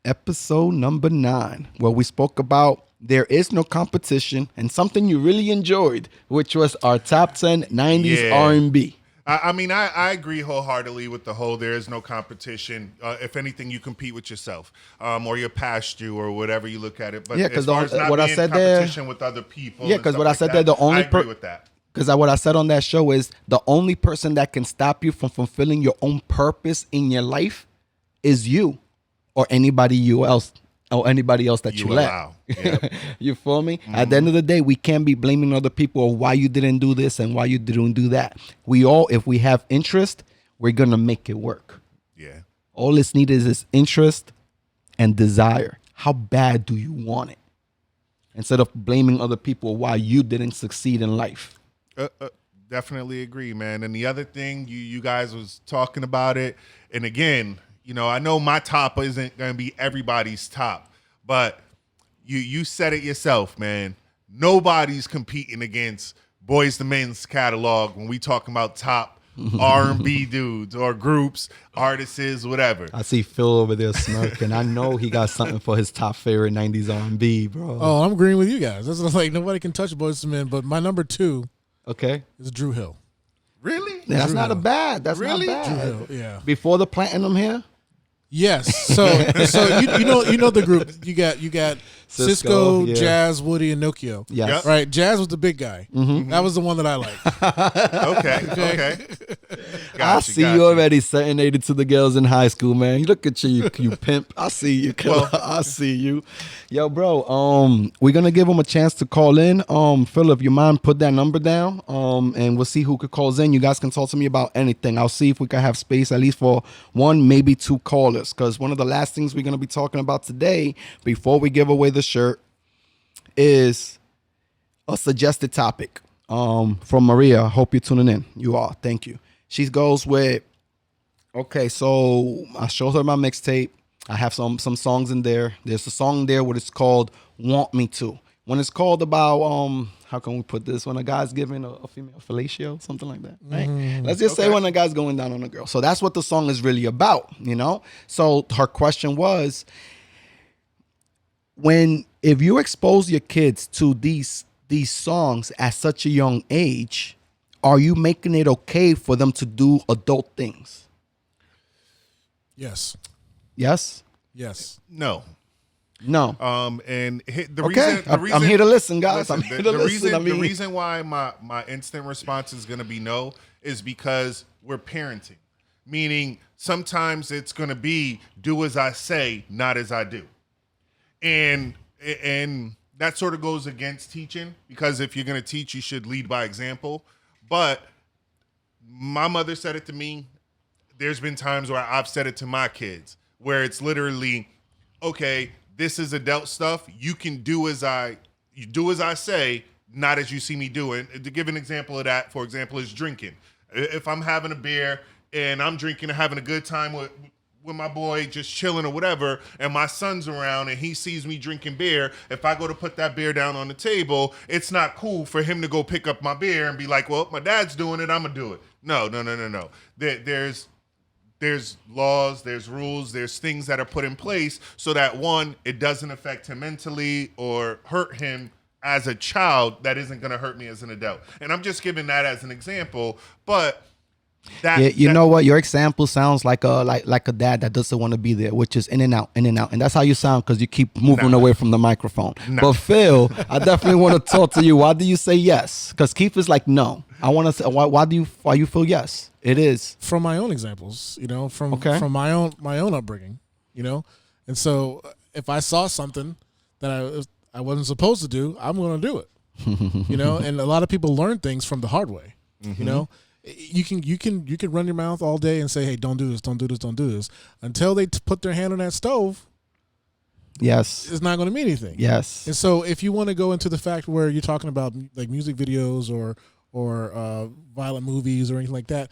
number 9, where we spoke about there is no competition and something you really enjoyed, which was our top 10 90s R&B. I mean, I agree wholeheartedly with the whole there is no competition. If anything, you compete with yourself or you're past you or whatever you look at it. But as far as not what being I said competition there, with other people. Yeah, because what I said there, the only I agree with that. Because what I said on that show is the only person that can stop you from fulfilling your own purpose in your life is you or anybody else that you let. Yep. You feel me? Mm-hmm. At the end of the day, we can't be blaming other people of why you didn't do this and why you didn't do that. We all, if we have interest, we're going to make it work. Yeah. All it's needed is interest and desire. How bad do you want it? Instead of blaming other people why you didn't succeed in life. Definitely agree, man. And the other thing, you guys was talking about it. And again, you know, I know my top isn't going to be everybody's top, but you said it yourself, man. Nobody's competing against Boyz II Men's catalog when we talking about top R&B dudes or groups, artists, whatever. I see Phil over there smirking. I know he got something for his top favorite 90s R&B, bro. Oh, I'm agreeing with you guys. That's like nobody can touch Boyz II Men, but my number 2 is Dru Hill. Really? Yeah, that's not bad. That's really? Not bad. Dru Hill, yeah. Before the platinum hair? Yes. So you know the group. You got Cisco, yeah. Jazz, Woody, and Nokio. Yes. Yep. Right. Jazz was the big guy. Mm-hmm. That was the one that I liked. Okay. I see you already serenaded to the girls in high school, man. Look at you pimp. I see you, killer. I see you. Yo, bro, we're gonna give them a chance to call in. Phil, if you mind, put that number down. And we'll see who could call in. You guys can talk to me about anything. I'll see if we can have space at least for 1, maybe 2 callers. Because one of the last things we're gonna be talking about today, before we give away the shirt, is a suggested topic from Maria. Hope you're tuning in. You are. Thank you. She goes with, okay, so I showed her my mixtape. I have some songs in there. There's a song there what it's called "Want Me To." When it's called about how can we put this? When a guy's giving a female fellatio, something like that, right? Let's just say when a guy's going down on a girl. So that's what the song is really about, you know. So her question was, if you expose your kids to these songs at such a young age, are you making it okay for them to do adult things? Yes. Yes? Yes. No. No. And the Okay. reason I'm here to listen, guys. listen, I'm here to listen. the reason why my instant response is going to be no is because we're parenting, meaning sometimes it's going to be do as I say, not as I do, and that sort of goes against teaching, because if you're going to teach, you should lead by example. But my mother said it to me. There's been times where I've said it to my kids, where it's literally, okay, this is adult stuff. You can do as I say, not as you see me doing. To give an example of that, for example, is drinking. If I'm having a beer and I'm drinking and having a good time with my boy, just chilling or whatever, and my son's around and he sees me drinking beer, if I go to put that beer down on the table, it's not cool for him to go pick up my beer and be like, well, my dad's doing it, I'm going to do it. No. There's laws, there's rules, there's things that are put in place so that, one, it doesn't affect him mentally or hurt him as a child that isn't going to hurt me as an adult. And I'm just giving that as an example, but you know what? Your example sounds like a dad that doesn't want to be there, which is in and out, and that's how you sound because you keep moving away from the microphone. But Phil, I definitely want to talk to you. Why do you say yes? Because Keith is like no. I want to say why you feel yes? It is from my own examples, you know, from my own upbringing, you know, and so if I saw something that I wasn't supposed to do, I'm going to do it, you know. And a lot of people learn things from the hard way, you know. You can run your mouth all day and say, hey, don't do this, don't do this, don't do this, until they put their hand on that stove. Yes, it's not going to mean anything. Yes. And so if you want to go into the fact where you're talking about like music videos or violent movies or anything like that,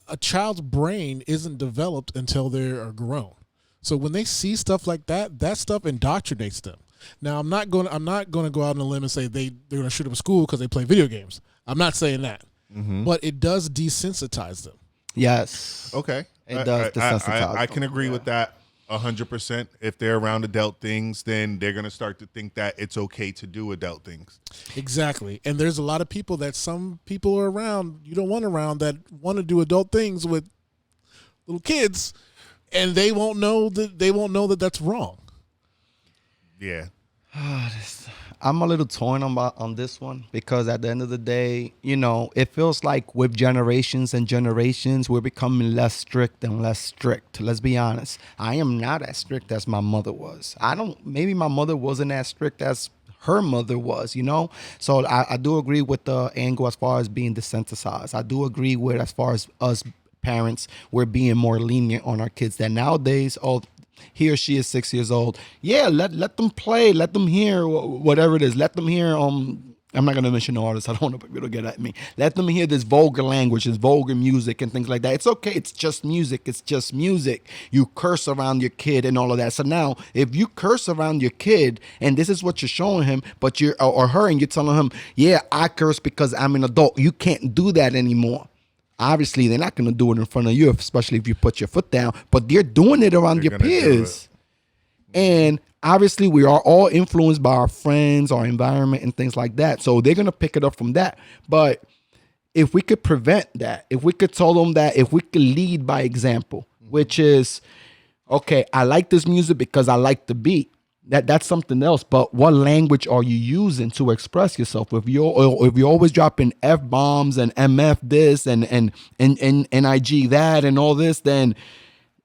a child's brain isn't developed until they are grown. So when they see stuff like that, that stuff indoctrinates them. Now I'm not going to go out on a limb and say they're going to shoot up a school because they play video games. I'm not saying that, but it does desensitize them. Yes. Okay. It does desensitize. I can agree with that 100%. If they're around adult things, then they're going to start to think that it's okay to do adult things. Exactly. And there's a lot of people that some people are around, you don't want around, that want to do adult things with little kids, and they won't know that that's wrong. Yeah. I'm a little torn on this one because at the end of the day, you know, it feels like with generations and generations, we're becoming less strict and less strict. Let's be honest. I am not as strict as my mother was. Maybe my mother wasn't as strict as her mother was, you know? So I do agree with the angle as far as being desensitized. I do agree with as far as us parents, we're being more lenient on our kids that nowadays, he or she is 6 years old. Yeah, let them play. Let them hear whatever it is. Let them hear. I'm not going to mention the artist. I don't want people to get at me. Let them hear this vulgar language, this vulgar music and things like that. It's okay. It's just music. It's just music. You curse around your kid and all of that. So now, if you curse around your kid and this is what you're showing him, but or her, and you're telling him, yeah, I curse because I'm an adult. You can't do that anymore. Obviously, they're not going to do it in front of you, especially if you put your foot down, but they're doing it around your peers. And obviously, we are all influenced by our friends, our environment, and things like that. So they're going to pick it up from that. But if we could prevent that, if we could tell them that, if we could lead by example, which is, okay, I like this music because I like the beat. That's something else. But what language are you using to express yourself? If you're always dropping F-bombs and MF this and NIG that and all this, then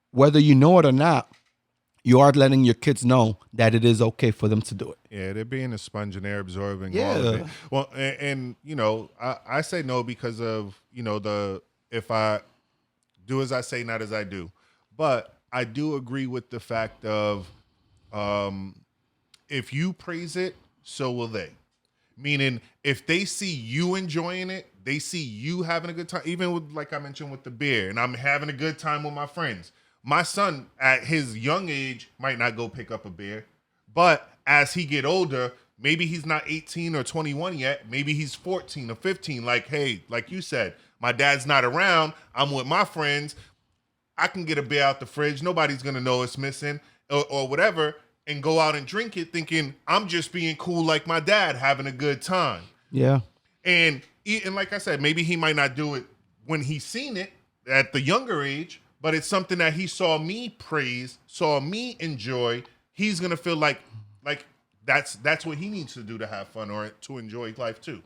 whether you know it or not, you are letting your kids know that it is okay for them to do it. Yeah, they're being a sponge and they're absorbing all of it. Well, and you know, I say no because of, you know, if I do as I say, not as I do. But I do agree with the fact of, if you praise it, so will they. Meaning, if they see you enjoying it, they see you having a good time, even with, like I mentioned with the beer, and I'm having a good time with my friends. My son at his young age might not go pick up a beer, but as he get older, maybe he's not 18 or 21 yet. Maybe he's 14 or 15. Like, hey, like you said, my dad's not around. I'm with my friends. I can get a beer out the fridge. Nobody's going to know it's missing or whatever, and go out and drink it thinking I'm just being cool like my dad, having a good time. Yeah. And like I said, maybe he might not do it when he's seen it at the younger age, but it's something that he saw me praise, saw me enjoy. He's going to feel like that's what he needs to do to have fun or to enjoy life too.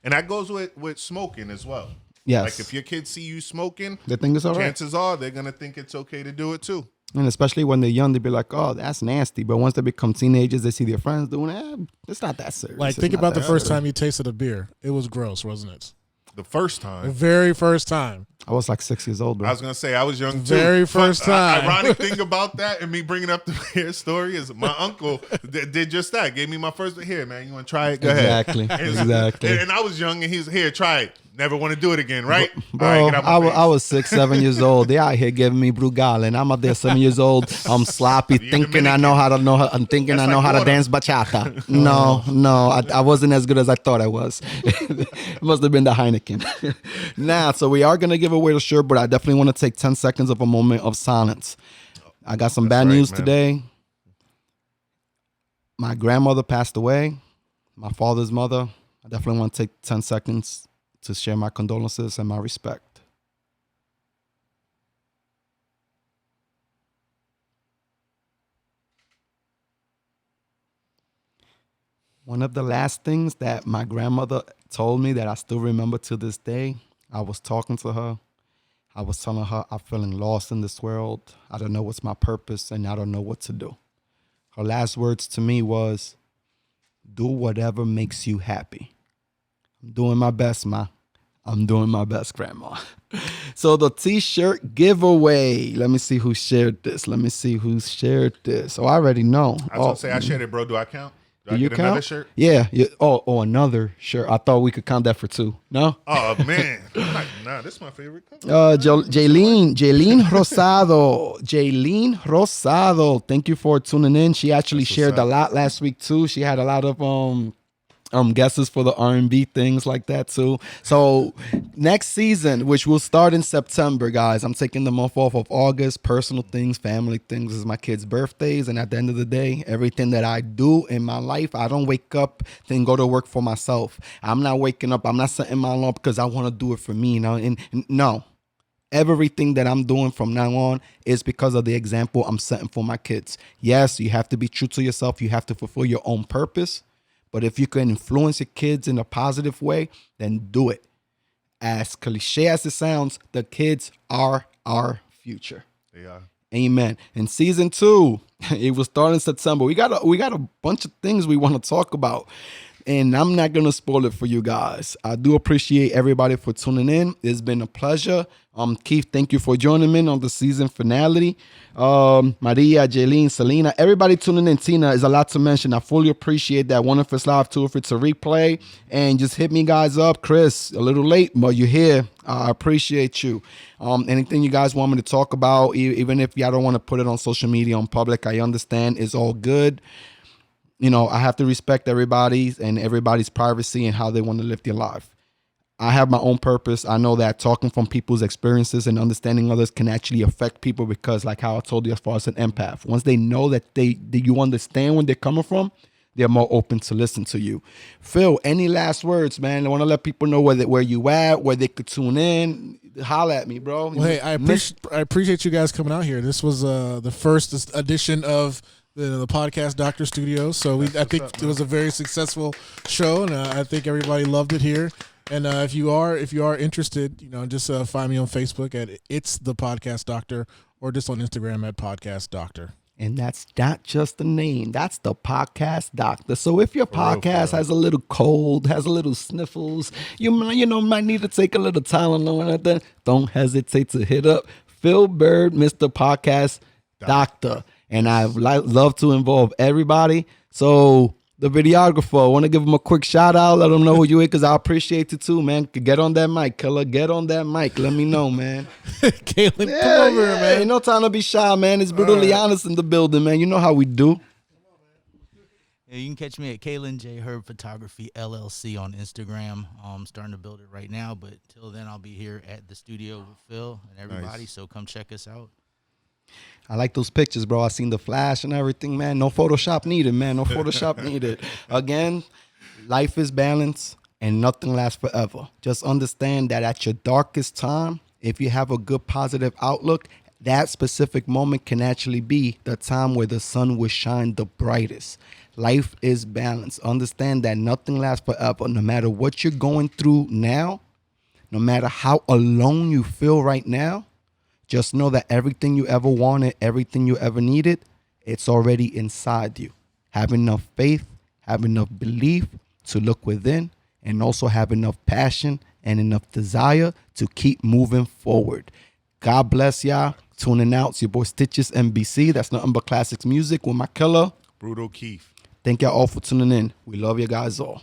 And that goes with smoking as well. Yes. Like if your kids see you smoking, They think it's all right. chances are they're going to think it's okay to do it too. And especially when they're young, they be like, oh, that's nasty. But once they become teenagers, they see their friends doing it. It's not that serious. Like, It's think not about that the first serious. time you tasted a beer. It was gross, wasn't it? The first The time. very first time. I was like 6 years old, bro. I was going to say I was young too. Very first time. Ironic thing about that and me bringing up the beer story is my uncle did just that. Gave me my first, here, man, you want to try it? Go Exactly. ahead. Exactly. And I was young and he's, here, try it. Never want to do it again, right? Bro, All right, get out my face. I was 6, 7 years old. They out here giving me Brugal, and I'm out there 7 years old. I'm sloppy, thinking I know how to I'm thinking That's I know like how to water. dance bachata. No, I wasn't as good as I thought I was. It must have been the Heineken. Now, so we are gonna give away the shirt, but I definitely want to take 10 seconds of a moment of silence. I got some bad right, news man. today. My grandmother passed away. My father's mother. I definitely want to take 10 seconds to share my condolences and my respect. One of the last things that my grandmother told me that I still remember to this day, I was talking to her. I was telling her I'm feeling lost in this world. I don't know what's my purpose and I don't know what to do. Her last words to me was, do whatever makes you happy. I'm doing my best, Ma. I'm doing my best, Grandma. So the t-shirt giveaway. Let me see who shared this. Oh, I already know. I was going to say, I shared it, bro. Do I count? Do I you get another count? shirt? Yeah. Oh, another shirt. I thought we could count that for 2. No? Oh, man. Nah, this is my favorite color. Jaylene Rosado. Thank you for tuning in. She actually shared a lot last week too. She had a lot of guesses for the R&B things like that too. So next season, which will start in September, guys, I'm taking the month off of August. Personal things, family things, this is my kids' birthdays, and at the end of the day, everything that I do in my life, I don't wake up then go to work for myself. I'm not waking up. I'm not setting my alarm because I want to do it for me. And no. Everything that I'm doing from now on is because of the example I'm setting for my kids. Yes, you have to be true to yourself. You have to fulfill your own purpose. But if you can influence your kids in a positive way, then do it. As cliche as it sounds, the kids are our future. They are. Amen. And season 2, it will start in September. We got a bunch of things we want to talk about. And I'm not going to spoil it for you guys. I do appreciate everybody for tuning in. It's been a pleasure. Keith, thank you for joining me on the season finale. Maria, Jaylene, Selena, everybody tuning in. Tina, is a lot to mention. I fully appreciate that. One if it's live, two if it's a replay. And just hit me guys up. Chris, a little late, but you're here. I appreciate you. Anything you guys want me to talk about, even if y'all don't want to put it on social media on public, I understand. It's all good. You know, I have to respect everybody's privacy and how they want to live their life. I have my own purpose. I know that talking from people's experiences and understanding others can actually affect people because, like how I told you, as far as an empath, once they know that you understand where they're coming from, they're more open to listen to you. Phil, any last words, man? I want to let people know where you at, where they could tune in. Holla at me, bro. Well, hey, I appreciate you guys coming out here. This was the first edition of the Podcast Doctor Studios. So I think it was a very successful show, and I think everybody loved it here. And if you are interested, just find me on Facebook at It's the Podcast Doctor, or just on Instagram at Podcast Doctor. And that's not just the name. That's the Podcast Doctor. So if your podcast has a little cold, has a little sniffles, you might need to take a little Tylenol and then don't hesitate to hit up Phil Bird, Mr. Podcast Doctor. And I love to involve everybody. So the videographer. I want to give him a quick shout out. Let him know who you is, because I appreciate it too, man. Get on that mic, killer. Get on that mic. Let me know, man. Kalen, come over here, man. Ain't no time to be shy, man. It's brutally honest in the building, man. You know how we do. Yeah, you can catch me at Kalen J. Herb Photography LLC on Instagram. Starting to build it right now, but till then I'll be here at the studio with Phil and everybody. Nice. So come check us out. I like those pictures, bro. I seen the flash and everything, man. No Photoshop needed, man. No Photoshop needed. Again, life is balance and nothing lasts forever. Just understand that at your darkest time, if you have a good positive outlook, that specific moment can actually be the time where the sun will shine the brightest. Life is balance. Understand that nothing lasts forever. No matter what you're going through now, no matter how alone you feel right now, just know that everything you ever wanted, everything you ever needed, it's already inside you. Have enough faith, have enough belief to look within, and also have enough passion and enough desire to keep moving forward. God bless y'all. Tuning out. It's your boy Stitches NBC. That's nothing but classics music with my killer. Brutal Keith. Thank y'all all for tuning in. We love you guys all.